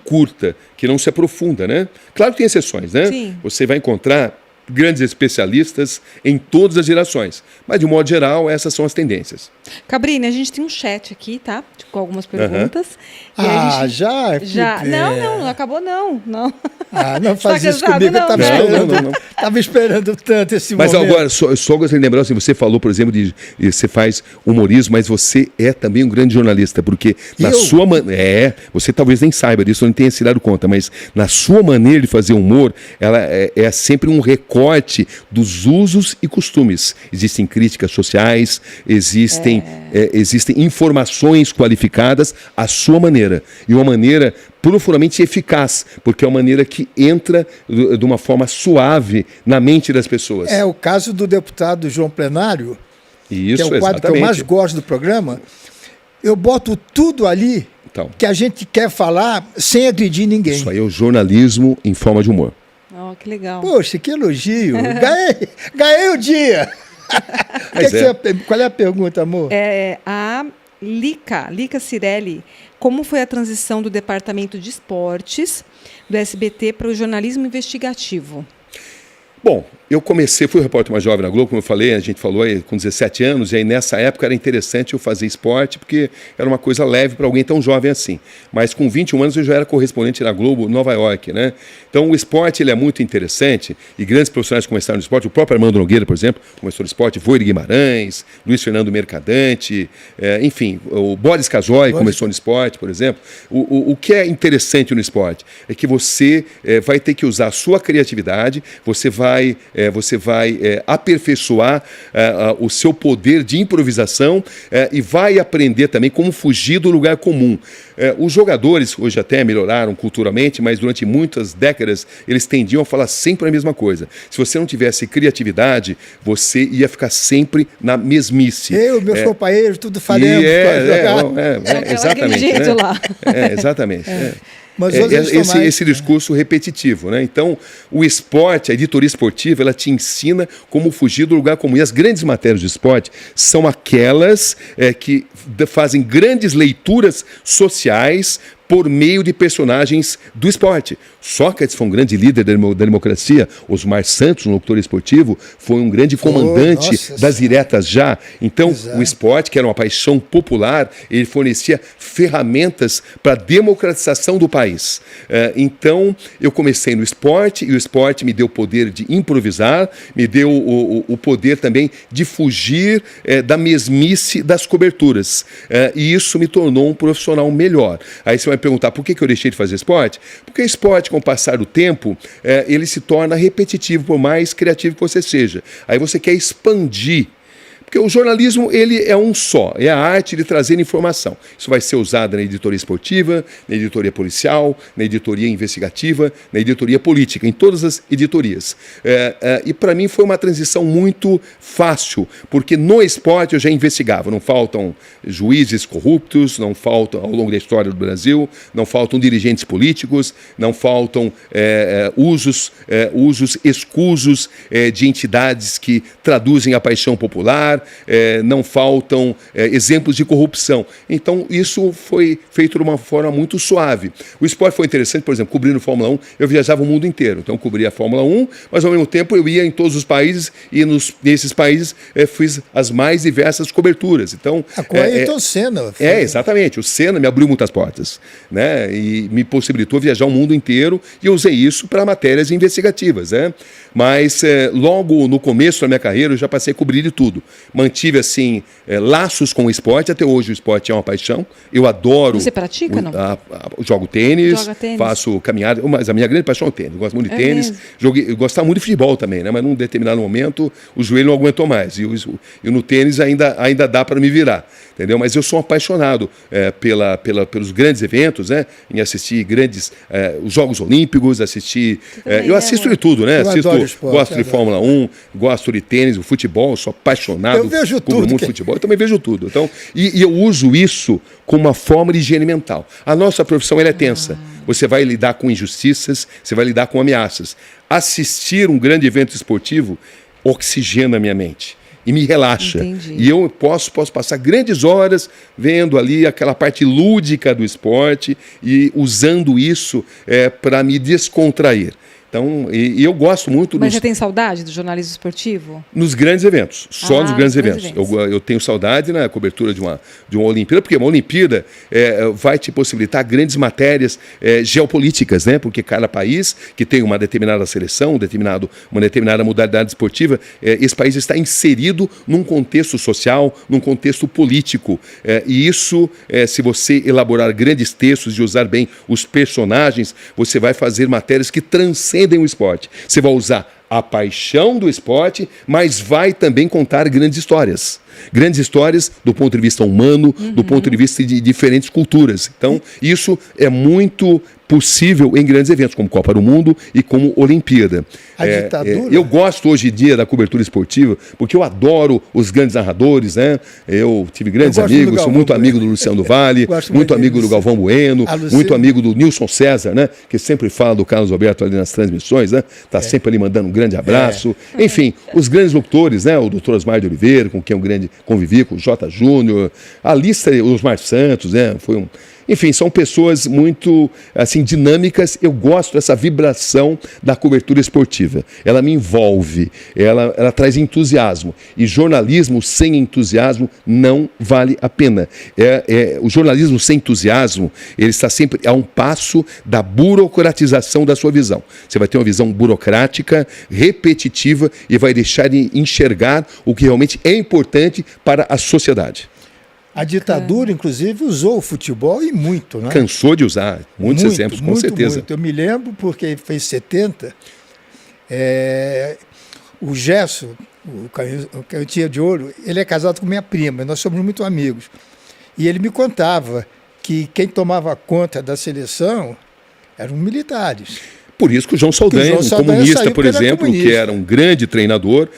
curta, que não se aprofunda, né? Claro que tem exceções, né? Sim. Você vai encontrar grandes especialistas em todas as gerações. Mas, de um modo geral, essas são as tendências. Cabrini, a gente tem um chat aqui, tá? Com algumas perguntas. E já? Não acabou não. Não faz isso comigo, eu estava esperando tanto esse momento. Mas agora, só gostaria de lembrar, assim, você falou, por exemplo, de você faz humorismo, mas você é também um grande jornalista, porque sua maneira... você talvez nem saiba disso, não tenha se dado conta, mas na sua maneira de fazer humor, ela é sempre um recorte dos usos e costumes. Existem críticas sociais, existem informações qualificadas à sua maneira. E uma maneira profundamente eficaz, porque é uma maneira que entra de uma forma suave na mente das pessoas. É o caso do deputado João Plenário, isso, que é o quadro que eu mais gosto do programa. Eu boto tudo ali que a gente quer falar sem agredir ninguém. Isso aí é o jornalismo em forma de humor. Oh, que legal. Poxa, que elogio. Ganhei o dia. Qual é a pergunta, amor? A Lica Cirelli. Como foi a transição do Departamento de Esportes do SBT para o jornalismo investigativo? Bom, eu fui repórter mais jovem na Globo, como eu falei, a gente falou aí com 17 anos, e aí nessa época era interessante eu fazer esporte, porque era uma coisa leve para alguém tão jovem assim. Mas com 21 anos eu já era correspondente na Globo, Nova York, né? Então o esporte ele é muito interessante, e grandes profissionais começaram no esporte, o próprio Armando Nogueira, por exemplo, começou no esporte, Voire Guimarães, Luiz Fernando Mercadante, enfim, o Boris Casoy começou no esporte, por exemplo. O que é interessante no esporte é que você vai ter que usar a sua criatividade, você vai aperfeiçoar o seu poder de improvisação e vai aprender também como fugir do lugar comum. Os jogadores hoje até melhoraram culturalmente, mas durante muitas décadas eles tendiam a falar sempre a mesma coisa. Se você não tivesse criatividade, você ia ficar sempre na mesmice. Meus companheiros, tudo falhando. Exatamente. Exatamente. Mas esse discurso repetitivo, né? Então, o esporte, a editoria esportiva, ela te ensina como fugir do lugar comum. E as grandes matérias de esporte são aquelas que fazem grandes leituras sociais por meio de personagens do esporte. Sócrates foi um grande líder da democracia. Osmar Santos, um locutor esportivo, foi um grande comandante das diretas já. Então, o esporte, que era uma paixão popular, ele fornecia ferramentas para a democratização do país. Então, eu comecei no esporte, e o esporte me deu o poder de improvisar, me deu o poder também de fugir da mesmice das coberturas. E isso me tornou um profissional melhor. Aí você vai perguntar, por que eu deixei de fazer esporte? Porque o esporte, com o passar do tempo, ele se torna repetitivo, por mais criativo que você seja. Aí você quer expandir. Porque o jornalismo, ele é um só, é a arte de trazer informação. Isso vai ser usado na editoria esportiva, na editoria policial, na editoria investigativa, na editoria política, em todas as editorias. E para mim foi uma transição muito fácil, porque no esporte eu já investigava. Não faltam juízes corruptos, não faltam, ao longo da história do Brasil, não faltam dirigentes políticos, não faltam usos escusos de entidades que traduzem a paixão popular, não faltam exemplos de corrupção. Então, isso foi feito de uma forma muito suave. O esporte foi interessante, por exemplo, cobrindo Fórmula 1, eu viajava o mundo inteiro. Então, eu cobria a Fórmula 1, mas ao mesmo tempo eu ia em todos os países e nesses países fiz as mais diversas coberturas. Então, com Ayrton Senna. Exatamente. O Senna me abriu muitas portas, né? E me possibilitou viajar o mundo inteiro, e eu usei isso para matérias investigativas, né? Mas logo no começo da minha carreira eu já passei a cobrir de tudo. Mantive, assim, laços com o esporte. Até hoje o esporte é uma paixão. Eu adoro... Você pratica, não? Jogo tênis, Joga tênis, faço caminhada. Mas a minha grande paixão é o tênis. Eu gosto muito de tênis. Eu gostava muito de futebol também, né? Mas num determinado momento o joelho não aguentou mais. E no tênis ainda dá para me virar. Entendeu? Mas eu sou apaixonado pelos grandes eventos, né? Em assistir os Jogos Olímpicos, eu assisto de tudo, né? Gosto de Fórmula 1, gosto de tênis, o futebol, sou apaixonado. Eu vejo tudo. Muito futebol, eu também vejo tudo. Então, e eu uso isso como uma forma de higiene mental. A nossa profissão ela é tensa. Você vai lidar com injustiças, você vai lidar com ameaças. Assistir um grande evento esportivo oxigena a minha mente e me relaxa. Entendi. E eu posso passar grandes horas vendo ali aquela parte lúdica do esporte e usando isso para me descontrair. Então, e eu gosto muito... Mas você tem saudade do jornalismo esportivo? Nos grandes eventos, só nos grandes eventos. Eu tenho saudade na cobertura de uma Olimpíada, porque uma Olimpíada vai te possibilitar grandes matérias geopolíticas, né? Porque cada país que tem uma determinada seleção, uma determinada modalidade esportiva, esse país está inserido num contexto social, num contexto político. E isso, se você elaborar grandes textos e usar bem os personagens, você vai fazer matérias que transcendem o esporte. Você vai usar a paixão do esporte, mas vai também contar grandes histórias. Grandes histórias do ponto de vista humano, do ponto de vista de diferentes culturas. Então, isso é muito possível em grandes eventos, como Copa do Mundo e como Olimpíada. A ditadura... eu gosto hoje em dia da cobertura esportiva, porque eu adoro os grandes narradores, né? Eu tive grandes amigos, sou muito amigo do Luciano do Vale, muito amigo do Galvão Bueno, muito amigo do Nilson César, né? Que sempre fala do Carlos Alberto ali nas transmissões, né? Tá sempre ali mandando um grande abraço. Enfim, os grandes locutores, né? O doutor Osmar de Oliveira, com quem eu convivi, com o Jota Júnior, a lista, o Osmar Santos, né? Enfim, são pessoas muito assim, dinâmicas. Eu gosto dessa vibração da cobertura esportiva. Ela me envolve, ela traz entusiasmo. E jornalismo sem entusiasmo não vale a pena. O jornalismo sem entusiasmo, ele está sempre a um passo da burocratização da sua visão. Você vai ter uma visão burocrática, repetitiva e vai deixar de enxergar o que realmente é importante para a sociedade. A ditadura, inclusive, usou o futebol e muito, né? Cansou de usar, muitos exemplos, com certeza. Muito. Eu me lembro, porque fez 70, o Gesso, o Canhotinha de Ouro, ele é casado com minha prima, nós somos muito amigos. E ele me contava que quem tomava conta da seleção eram militares. Por isso que o João Saldanha, um comunista, por exemplo, que era um grande treinador,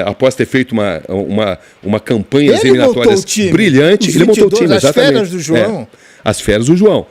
após ter feito uma campanha eliminatórias brilhante, ele montou o time, exatamente. As feras do João. As feras do João.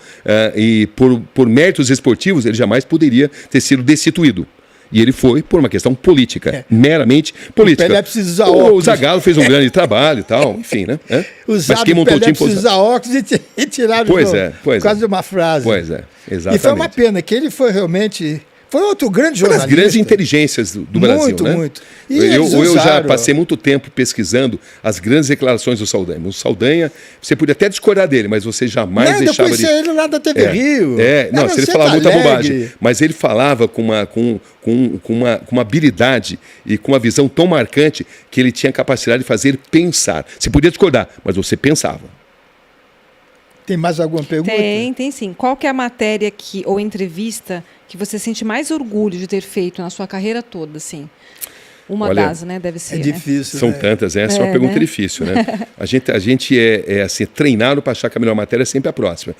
E por méritos esportivos, ele jamais poderia ter sido destituído. E ele foi por uma questão política, meramente política. O Pelé precisa usar óculos. O Zagallo fez um grande trabalho e tal, enfim, né? Mas quem montou o time precisa usar óculos e tirar o jogo. Por causa de uma frase. Pois é, exatamente. E foi uma pena que ele foi realmente... Foi outro grande jornalista. Uma das grandes inteligências do Brasil, né? Muito. E eu já passei muito tempo pesquisando as grandes declarações do Saldanha. O Saldanha, você podia até discordar dele, mas você jamais deixava de... Eu conhecia ele lá da TV Rio. Não, ele falava muita bobagem. Mas ele falava com uma habilidade e com uma visão tão marcante que ele tinha capacidade de fazer pensar. Você podia discordar, mas você pensava. Tem mais alguma pergunta? Tem sim. Qual que é a matéria ou entrevista que você sente mais orgulho de ter feito na sua carreira toda, assim? Uma das, né? Deve ser. É difícil. São tantas, essa é uma pergunta difícil, né? A gente é assim, treinado para achar que a melhor matéria é sempre a próxima.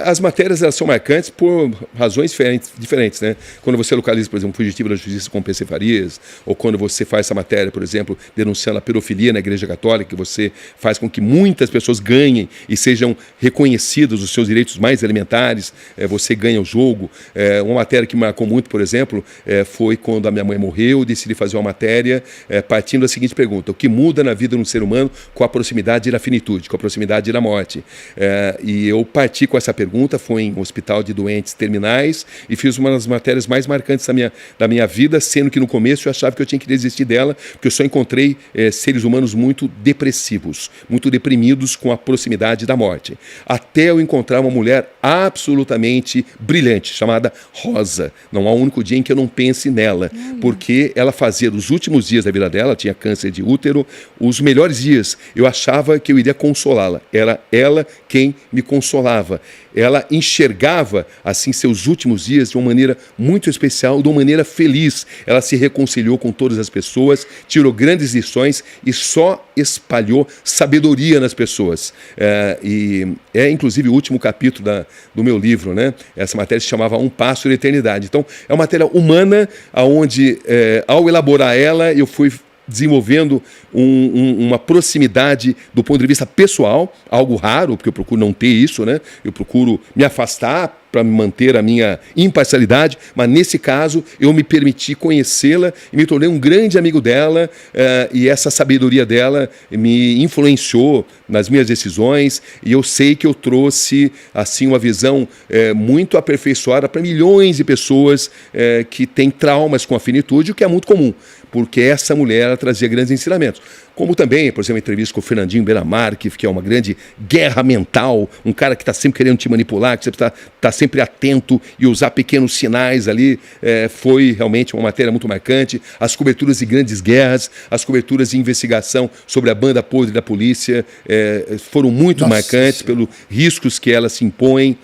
As matérias, elas são marcantes por razões diferentes, né? Quando você localiza, por exemplo, um fugitivo da justiça com PC Farias, ou quando você faz essa matéria, por exemplo, denunciando a pedofilia na Igreja Católica, que você faz com que muitas pessoas ganhem e sejam reconhecidos os seus direitos mais elementares, você ganha o jogo. Uma matéria que me marcou muito, por exemplo, foi quando a minha mãe morreu, eu decidi fazer uma matéria partindo da seguinte pergunta: o que muda na vida de um ser humano com a proximidade da finitude, com a proximidade da morte? E eu parti com essa pergunta, foi em um hospital de doentes terminais e fiz uma das matérias mais marcantes da minha vida, sendo que no começo eu achava que eu tinha que desistir dela, porque eu só encontrei seres humanos muito depressivos, muito deprimidos com a proximidade da morte. Até eu encontrar uma mulher absolutamente brilhante, chamada Rosa. Não há um único dia em que eu não pense nela, porque ela fazia dos últimos dias da vida dela, tinha câncer de útero, os melhores dias. Eu achava que eu iria consolá-la. Era ela quem me consolava. Ela enxergava, assim, seus últimos dias de uma maneira muito especial, de uma maneira feliz. Ela se reconciliou com todas as pessoas, tirou grandes lições e só espalhou sabedoria nas pessoas. E inclusive, o último capítulo do meu livro, né? Essa matéria se chamava Um Passo da Eternidade. Então, é uma matéria humana, onde, ao elaborar ela, eu fui desenvolvendo uma proximidade do ponto de vista pessoal, algo raro, porque eu procuro não ter isso, né? Eu procuro me afastar para manter a minha imparcialidade, mas nesse caso eu me permiti conhecê-la e me tornei um grande amigo dela, e essa sabedoria dela me influenciou nas minhas decisões, e eu sei que eu trouxe assim uma visão muito aperfeiçoada para milhões de pessoas que têm traumas com a finitude, o que é muito comum, porque essa mulher ela trazia grandes ensinamentos. Como também, por exemplo, a entrevista com o Fernandinho Beiramar, que é uma grande guerra mental, um cara que está sempre querendo te manipular, que você precisa estar sempre atento e usar pequenos sinais ali, foi realmente uma matéria muito marcante. As coberturas de grandes guerras, as coberturas de investigação sobre a banda podre da polícia foram muito marcantes pelos riscos que ela se impõe.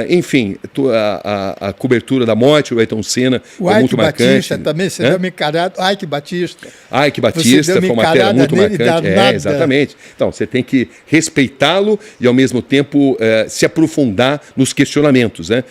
Enfim, a cobertura da morte do Ayrton Senna foi muito marcante. O Ike Batista também, você deu uma encarada. Ike Batista. Ike Batista foi uma matéria muito marcante. Exatamente. Então, você tem que respeitá-lo e, ao mesmo tempo, se aprofundar nos questionamentos, né?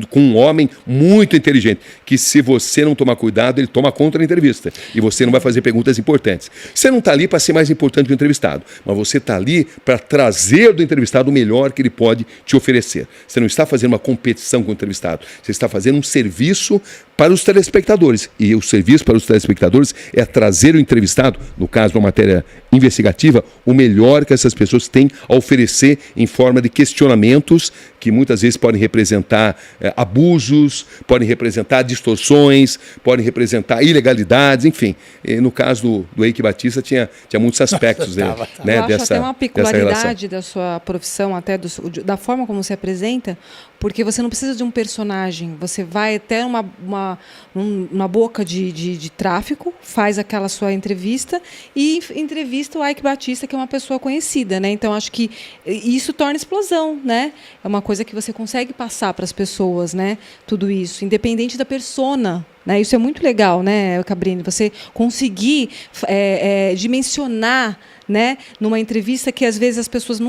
Com um homem muito inteligente, que se você não tomar cuidado, ele toma contra a entrevista e você não vai fazer perguntas importantes. Você não está ali para ser mais importante que o entrevistado, mas você está ali para trazer do entrevistado o melhor que ele pode te oferecer. Você não está fazendo uma competição com o entrevistado, você está fazendo um serviço para os telespectadores. E o serviço para os telespectadores é trazer o entrevistado, no caso de uma matéria investigativa, o melhor que essas pessoas têm a oferecer em forma de questionamentos que muitas vezes podem representar abusos, podem representar distorções, podem representar ilegalidades, enfim. E no caso do Ike Batista tinha muitos aspectos Eu acho até uma peculiaridade da sua profissão, até da forma como se apresenta, porque você não precisa de um personagem, você vai até uma boca de tráfico, faz aquela sua entrevista e entrevista o Ike Batista, que é uma pessoa conhecida, né? Então acho que isso torna explosão, né? É uma coisa que você consegue passar para as pessoas, né? Tudo isso, independente da persona, né? Isso é muito legal, né, Cabrini? Você conseguir dimensionar, né, numa entrevista que às vezes as pessoas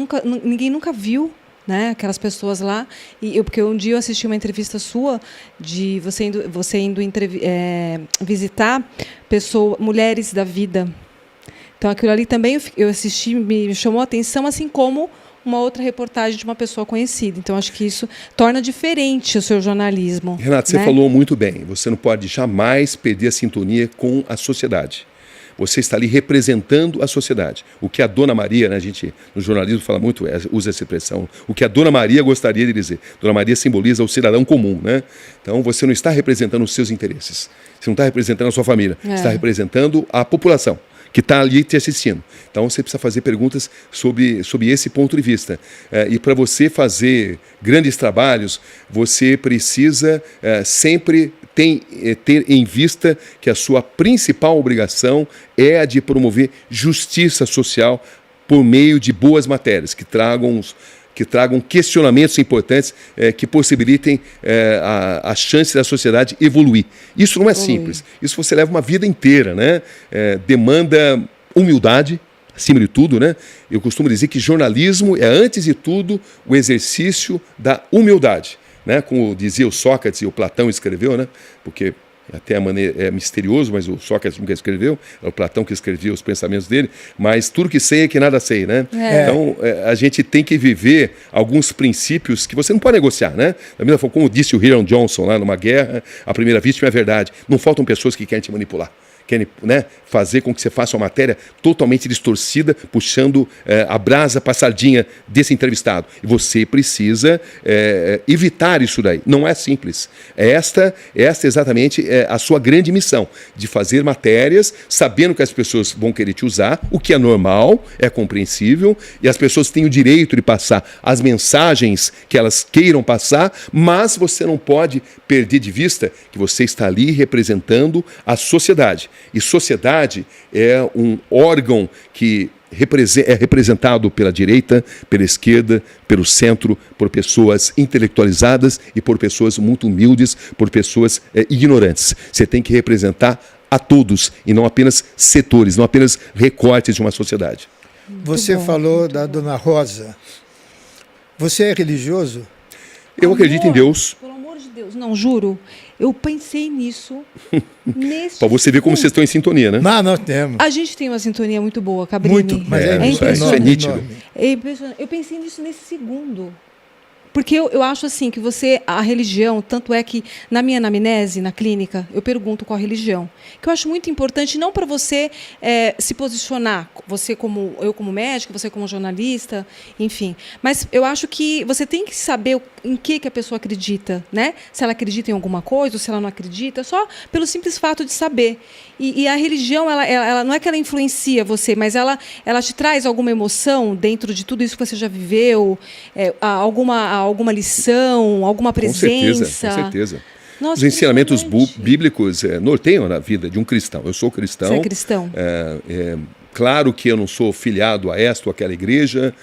ninguém nunca viu, né, aquelas pessoas lá. Porque um dia eu assisti uma entrevista sua de você indo visitar mulheres da vida. Então aquilo ali também eu assisti, me chamou a atenção, assim como uma outra reportagem de uma pessoa conhecida. Então acho que isso torna diferente o seu jornalismo. Renata, você falou muito bem. Você não pode jamais perder a sintonia com a sociedade. Você está ali representando a sociedade. O que a Dona Maria, né, a gente no jornalismo fala muito, usa essa expressão, o que a Dona Maria gostaria de dizer. Dona Maria simboliza o cidadão comum, né? Então você não está representando os seus interesses. Você não está representando a sua família. Você está representando a população que está ali te assistindo. Então você precisa fazer perguntas sobre esse ponto de vista. E para você fazer grandes trabalhos, você precisa sempre ter em vista que a sua principal obrigação é a de promover justiça social por meio de boas matérias, que tragam questionamentos importantes que possibilitem a chance da sociedade evoluir. Isso não é simples. Isso você leva uma vida inteira, né? Demanda humildade, acima de tudo, né? Eu costumo dizer que jornalismo é, antes de tudo, o exercício da humildade, né? Como dizia o Sócrates e o Platão escreveu, né? Porque até a maneira é misterioso, mas o Sócrates nunca escreveu, é o Platão que escrevia os pensamentos dele, mas tudo que sei é que nada sei, né? Então, a gente tem que viver alguns princípios que você não pode negociar, né? Da mesma forma, como disse o Hiram Johnson lá numa guerra, a primeira vítima é a verdade. Não faltam pessoas que querem te manipular. Querem, né, fazer com que você faça uma matéria totalmente distorcida, puxando a brasa para a sardinha desse entrevistado. E você precisa evitar isso daí. Não é simples. Esta exatamente é a sua grande missão, de fazer matérias sabendo que as pessoas vão querer te usar, o que é normal, é compreensível, e as pessoas têm o direito de passar as mensagens que elas queiram passar, mas você não pode perder de vista que você está ali representando a sociedade. E sociedade é um órgão que é representado pela direita, pela esquerda, pelo centro, por pessoas intelectualizadas e por pessoas muito humildes, por pessoas ignorantes. Você tem que representar a todos e não apenas setores, não apenas recortes de uma sociedade. Você falou da Dona Rosa. Você é religioso? Eu acredito em Deus. Pelo amor de Deus, não, juro. Eu pensei nisso nesse Para você ver como vocês estão em sintonia, né? Mas nós temos. A gente tem uma sintonia muito boa, Cabrini. Muito, mas isso é nítido. É impressionante. Eu pensei nisso nesse segundo. Porque eu acho assim que a religião, tanto é que na minha anamnese, na clínica, eu pergunto qual a religião. Que eu acho muito importante, não para você se posicionar, eu como médico, você como jornalista, enfim. Mas eu acho que você tem que saber em que a pessoa acredita, né? Se ela acredita em alguma coisa ou se ela não acredita, só pelo simples fato de saber. E a religião, ela não é que ela influencia você, mas ela te traz alguma emoção dentro de tudo isso que você já viveu, alguma lição, alguma presença. Com certeza. Nossa, os ensinamentos bíblicos norteiam a vida de um cristão. Eu sou cristão. Você é cristão. Claro que eu não sou filiado a esta ou aquela igreja,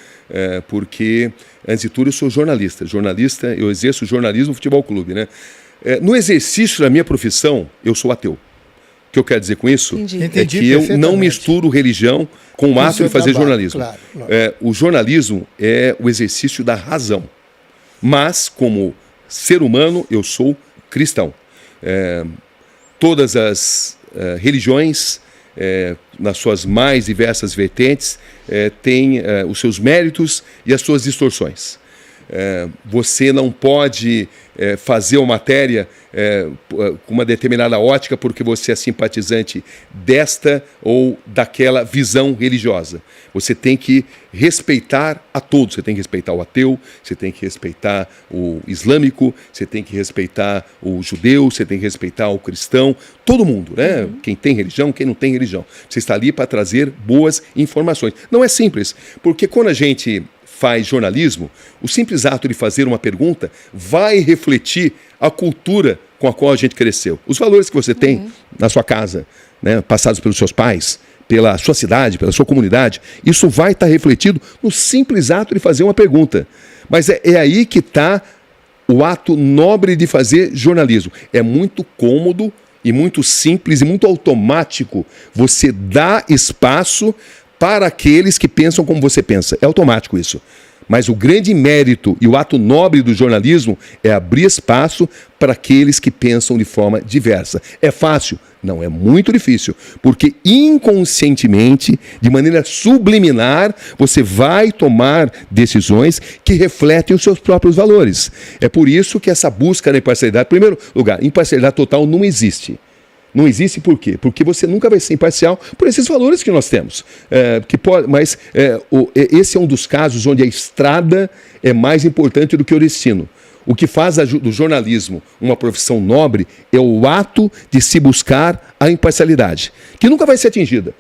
porque, antes de tudo, eu sou jornalista. Eu exerço jornalismo no futebol clube, né? No exercício da minha profissão, eu sou ateu. O que eu quero dizer com isso é que eu não misturo religião com o ato de fazer jornalismo. Claro. O jornalismo é o exercício da razão. Mas, como ser humano, eu sou cristão. Todas as religiões, nas suas mais diversas vertentes, têm os seus méritos e as suas distorções. Você não pode fazer uma matéria com uma determinada ótica porque você é simpatizante desta ou daquela visão religiosa. Você tem que respeitar a todos. Você tem que respeitar o ateu, você tem que respeitar o islâmico, você tem que respeitar o judeu, você tem que respeitar o cristão, todo mundo, né? Quem tem religião, quem não tem religião. Você está ali para trazer boas informações. Não é simples, porque quando a gente faz jornalismo, o simples ato de fazer uma pergunta vai refletir a cultura com a qual a gente cresceu. Os valores que você tem na sua casa, né, passados pelos seus pais, pela sua cidade, pela sua comunidade, isso vai estar refletido no simples ato de fazer uma pergunta. Mas é aí que está o ato nobre de fazer jornalismo. É muito cômodo e muito simples e muito automático você dar espaço para aqueles que pensam como você pensa. É automático isso. Mas o grande mérito e o ato nobre do jornalismo é abrir espaço para aqueles que pensam de forma diversa. É fácil? Não, é muito difícil. Porque inconscientemente, de maneira subliminar, você vai tomar decisões que refletem os seus próprios valores. É por isso que essa busca da imparcialidade, em primeiro lugar, imparcialidade total não existe. Não existe por quê? Porque você nunca vai ser imparcial por esses valores que nós temos. Esse é um dos casos onde a estrada é mais importante do que o destino. O que faz do jornalismo uma profissão nobre é o ato de se buscar a imparcialidade, que nunca vai ser atingida.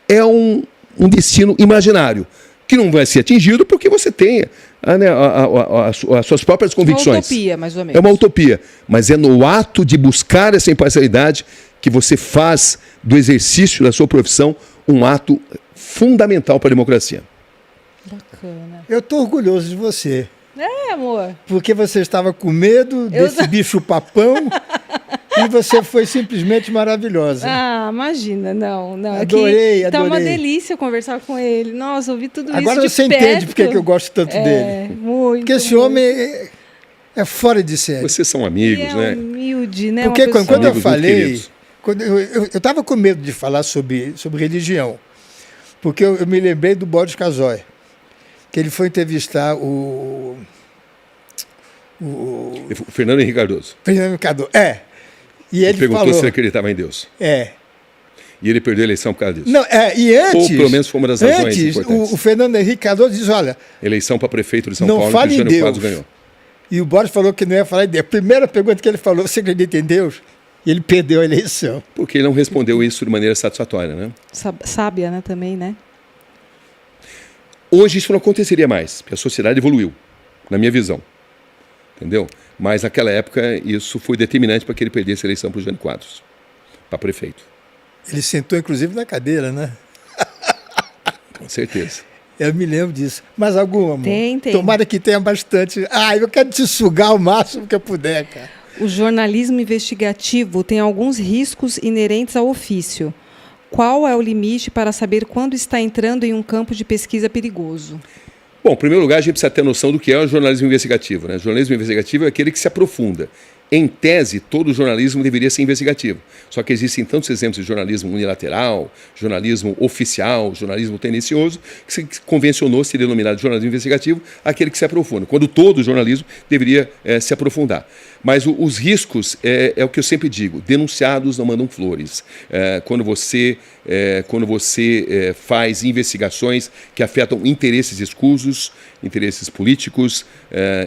É um destino imaginário, que não vai ser atingido porque você tem as suas próprias convicções. É uma utopia, mais ou menos. É uma utopia, mas é no ato de buscar essa imparcialidade que você faz do exercício da sua profissão um ato fundamental para a democracia. Bacana. Eu estou orgulhoso de você. Amor. Porque você estava com medo desse bicho papão e você foi simplesmente maravilhosa. Imagina, não. Adorei. Tá uma delícia conversar com ele. Nossa, ouvi tudo isso Agora de você perto. entende porque que eu gosto tanto dele. Muito. Porque esse homem é fora de série. Vocês são amigos, né? Humilde, né? Porque quando eu falei, quando eu estava com medo de falar sobre religião, porque eu me lembrei do Boris Casoy, que ele foi entrevistar o Fernando Henrique Cardoso. Fernando Cardoso, E ele perguntou falou, se ele acreditava em Deus. E ele perdeu a eleição por causa disso. Não, e antes... Ou pelo menos foi uma das razões importantes. O Fernando Henrique Cardoso diz, olha... Eleição para prefeito de São não Paulo, fale que o em Jânio Deus. Quadros ganhou. E o Boris falou que não ia falar em Deus. A primeira pergunta que ele falou, você acredita em Deus? E ele perdeu a eleição. Porque ele não respondeu isso de maneira satisfatória, né? Sábia, né, também, né? Hoje isso não aconteceria mais, porque a sociedade evoluiu, na minha visão. Entendeu? Mas naquela época isso foi determinante para que ele perdesse a eleição para o Jânio Quadros, para prefeito. Ele sentou inclusive na cadeira, né? Com certeza. Eu me lembro disso. Mais alguma, amor? Tem. Tomara que tenha bastante. Eu quero te sugar o máximo que eu puder, cara. O jornalismo investigativo tem alguns riscos inerentes ao ofício. Qual é o limite para saber quando está entrando em um campo de pesquisa perigoso? Bom, em primeiro lugar, a gente precisa ter noção do que é o jornalismo investigativo, né? O jornalismo investigativo é aquele que se aprofunda. em tese, todo jornalismo deveria ser investigativo. Só que existem tantos exemplos de jornalismo unilateral, jornalismo oficial, jornalismo tendencioso, que se convencionou ser denominado jornalismo investigativo aquele que se aprofunda, quando todo jornalismo deveria se aprofundar. Mas os riscos, é o que eu sempre digo, denunciados não mandam flores. Quando você faz investigações que afetam interesses escusos, interesses políticos,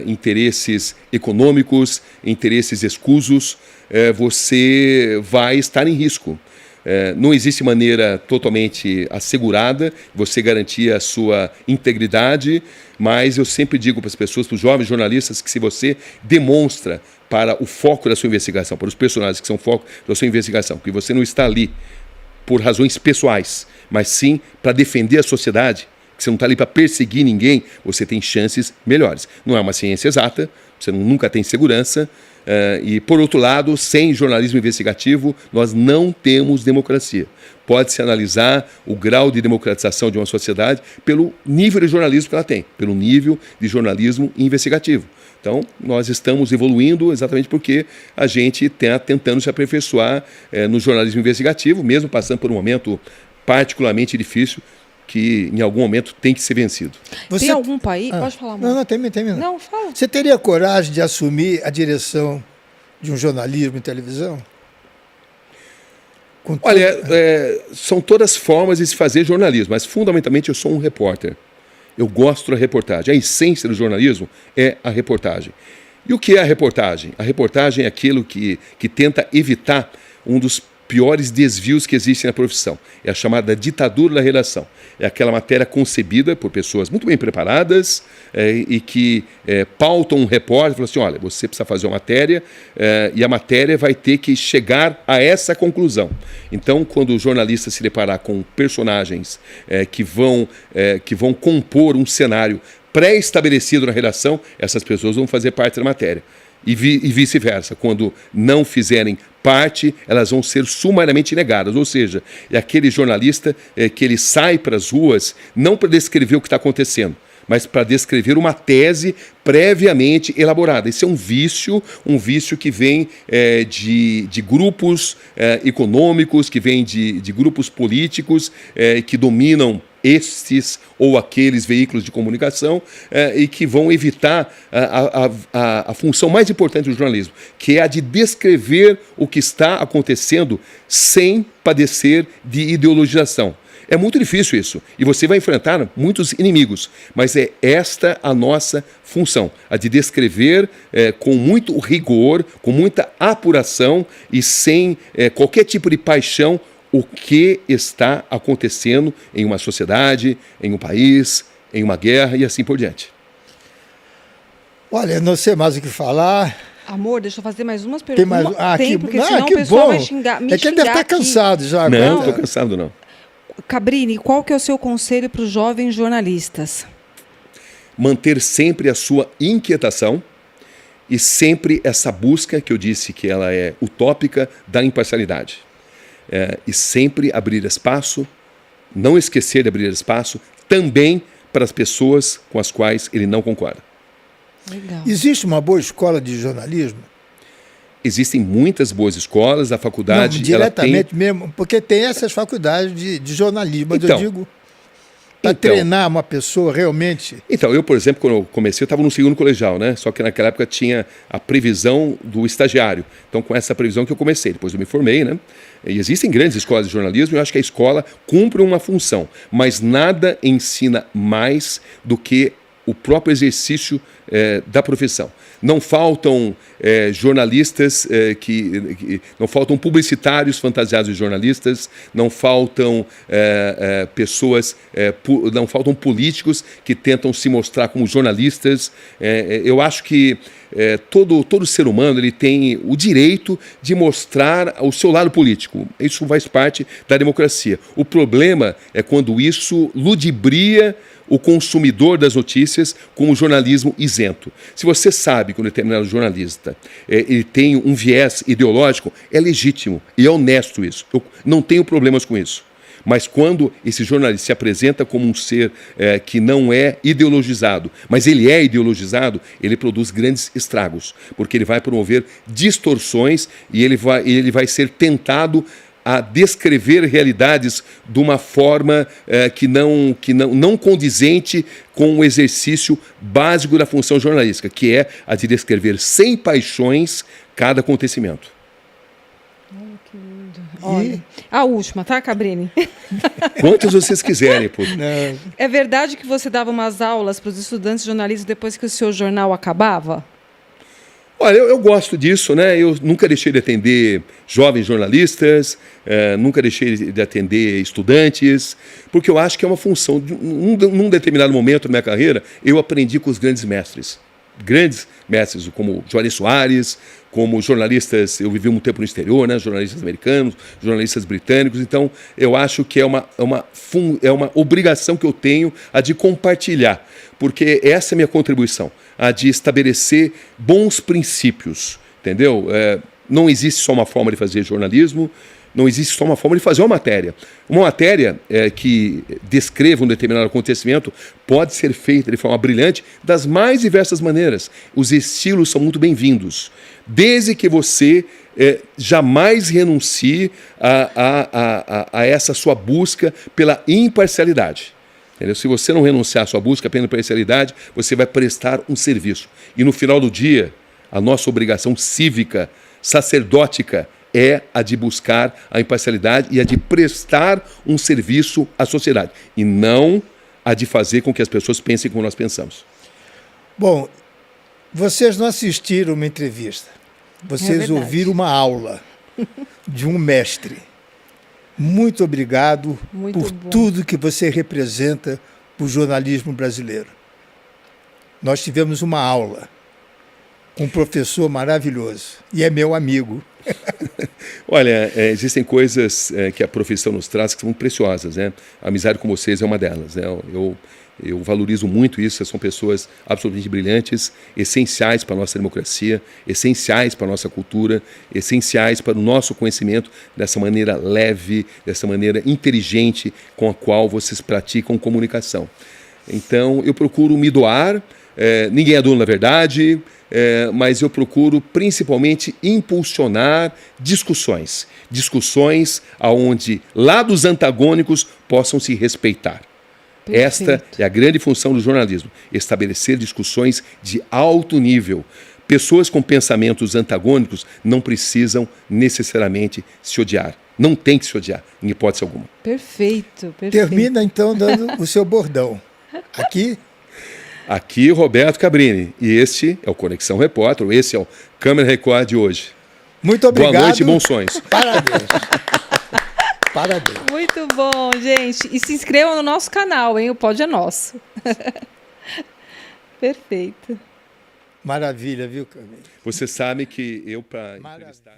interesses econômicos, interesses escusos, você vai estar em risco. Não existe maneira totalmente assegurada você garantir a sua integridade, mas eu sempre digo para as pessoas, para os jovens jornalistas, que se você demonstra para o foco da sua investigação, para os personagens que são foco da sua investigação, que você não está ali por razões pessoais, mas sim para defender a sociedade, que você não está ali para perseguir ninguém, você tem chances melhores. Não é uma ciência exata, você nunca tem segurança, e, por outro lado, sem jornalismo investigativo, nós não temos democracia. Pode-se analisar o grau de democratização de uma sociedade pelo nível de jornalismo que ela tem, pelo nível de jornalismo investigativo. Então, nós estamos evoluindo exatamente porque a gente está tentando se aperfeiçoar no jornalismo investigativo, mesmo passando por um momento particularmente difícil, que em algum momento tem que ser vencido. Tem algum país... Pode falar, amor. Não, termina. Não, fala. Você teria coragem de assumir a direção de um jornalismo em televisão? Olha, são todas formas de se fazer jornalismo, mas fundamentalmente eu sou um repórter. Eu gosto da reportagem. A essência do jornalismo é a reportagem. E o que é a reportagem? A reportagem é aquilo que tenta evitar um dos piores desvios que existem na profissão. É a chamada ditadura da redação. É aquela matéria concebida por pessoas muito bem preparadas e que pautam um repórter e falam assim, olha, você precisa fazer uma matéria e a matéria vai ter que chegar a essa conclusão. Então, quando o jornalista se deparar com personagens que vão compor um cenário pré-estabelecido na redação, essas pessoas vão fazer parte da matéria. E vice-versa. Quando não fizerem parte, elas vão ser sumariamente negadas. Ou seja, é aquele jornalista que ele sai para as ruas não para descrever o que está acontecendo, mas para descrever uma tese previamente elaborada. Esse é um vício que vem de grupos econômicos, que vem de grupos políticos que dominam estes ou aqueles veículos de comunicação e que vão evitar a função mais importante do jornalismo, que é a de descrever o que está acontecendo sem padecer de ideologização. É muito difícil isso, e você vai enfrentar muitos inimigos, mas é esta a nossa função, a de descrever com muito rigor, com muita apuração e sem qualquer tipo de paixão o que está acontecendo em uma sociedade, em um país, em uma guerra e assim por diante. Olha, não sei mais o que falar. Amor, deixa eu fazer mais umas perguntas. Porque senão o pessoal vai xingar. É que ele deve estar cansado já. Não estou cansado, não. Cabrini, qual que é o seu conselho para os jovens jornalistas? Manter sempre a sua inquietação e sempre essa busca, que eu disse que ela é utópica, da imparcialidade. E sempre abrir espaço, não esquecer de abrir espaço também para as pessoas com as quais ele não concorda. Legal. Existe uma boa escola de jornalismo? Existem muitas boas escolas, a faculdade... Não, diretamente ela tem... mesmo, porque tem essas faculdades de jornalismo, mas então, eu digo, para treinar uma pessoa realmente... Então, eu, por exemplo, quando eu comecei, eu estava no segundo colegial, né? Só que naquela época tinha a previsão do estagiário. Então, com essa previsão que eu comecei, depois eu me formei, né? E existem grandes escolas de jornalismo e eu acho que a escola cumpre uma função, mas nada ensina mais do que o próprio exercício da profissão. Não faltam jornalistas, não faltam publicitários fantasiados de jornalistas, não faltam pessoas, não faltam políticos que tentam se mostrar como jornalistas. Eu acho que todo ser humano ele tem o direito de mostrar o seu lado político. Isso faz parte da democracia. O problema é quando isso ludibria o consumidor das notícias com o jornalismo isento. Se você sabe que um determinado jornalista ele tem um viés ideológico, é legítimo e é honesto isso. Eu não tenho problemas com isso. Mas quando esse jornalista se apresenta como um ser que não é ideologizado, mas ele é ideologizado, ele produz grandes estragos, porque ele vai promover distorções e ele vai ser tentado a descrever realidades de uma forma que não condizente com o exercício básico da função jornalística, que é a de descrever sem paixões cada acontecimento. Que lindo. Olha, a última, tá, Cabrini? Quantas vocês quiserem. Pô. É verdade que você dava umas aulas para os estudantes de jornalismo depois que o seu jornal acabava? Olha, eu gosto disso, né? Eu nunca deixei de atender jovens jornalistas, nunca deixei de atender estudantes, porque eu acho que é uma função. Num determinado momento da minha carreira, eu aprendi com os grandes mestres, como Joanes Soares, como jornalistas. Eu vivi um tempo no exterior, né? Jornalistas americanos, jornalistas britânicos. Então, eu acho que é uma obrigação que eu tenho a de compartilhar, porque essa é a minha contribuição, a de estabelecer bons princípios, entendeu? Não existe só uma forma de fazer jornalismo, não existe só uma forma de fazer uma matéria. Uma matéria que descreva um determinado acontecimento pode ser feita de forma brilhante das mais diversas maneiras. Os estilos são muito bem-vindos, desde que você jamais renuncie a essa sua busca pela imparcialidade. Entendeu? Se você não renunciar à sua busca pela imparcialidade, você vai prestar um serviço. E no final do dia, a nossa obrigação cívica, sacerdótica, é a de buscar a imparcialidade e a de prestar um serviço à sociedade. E não a de fazer com que as pessoas pensem como nós pensamos. Bom, vocês não assistiram uma entrevista. Vocês ouviram uma aula de um mestre. Muito obrigado por tudo que você representa para o jornalismo brasileiro. Nós tivemos uma aula com um professor maravilhoso e é meu amigo. Olha, existem coisas que a profissão nos traz que são muito preciosas, né? A amizade com vocês é uma delas, né? Eu valorizo muito isso. São pessoas absolutamente brilhantes, essenciais para a nossa democracia, essenciais para a nossa cultura, essenciais para o nosso conhecimento, dessa maneira leve, dessa maneira inteligente com a qual vocês praticam comunicação. Então, eu procuro me doar, ninguém é dono da verdade, mas eu procuro principalmente impulsionar discussões onde lados antagônicos possam se respeitar. Perfeito. Esta é a grande função do jornalismo, estabelecer discussões de alto nível. Pessoas com pensamentos antagônicos não precisam necessariamente se odiar. Não tem que se odiar, em hipótese alguma. Perfeito. Termina, então, dando o seu bordão. Aqui, Roberto Cabrini. E este é o Conexão Repórter, esse é o Câmara Record de hoje. Muito obrigado. Boa noite e bons sonhos. Parabéns. Parabéns. Muito bom, gente. E se inscrevam no nosso canal, hein? O pódio é nosso. Perfeito. Maravilha, viu, Camila? Você sabe que eu, para entrevistar...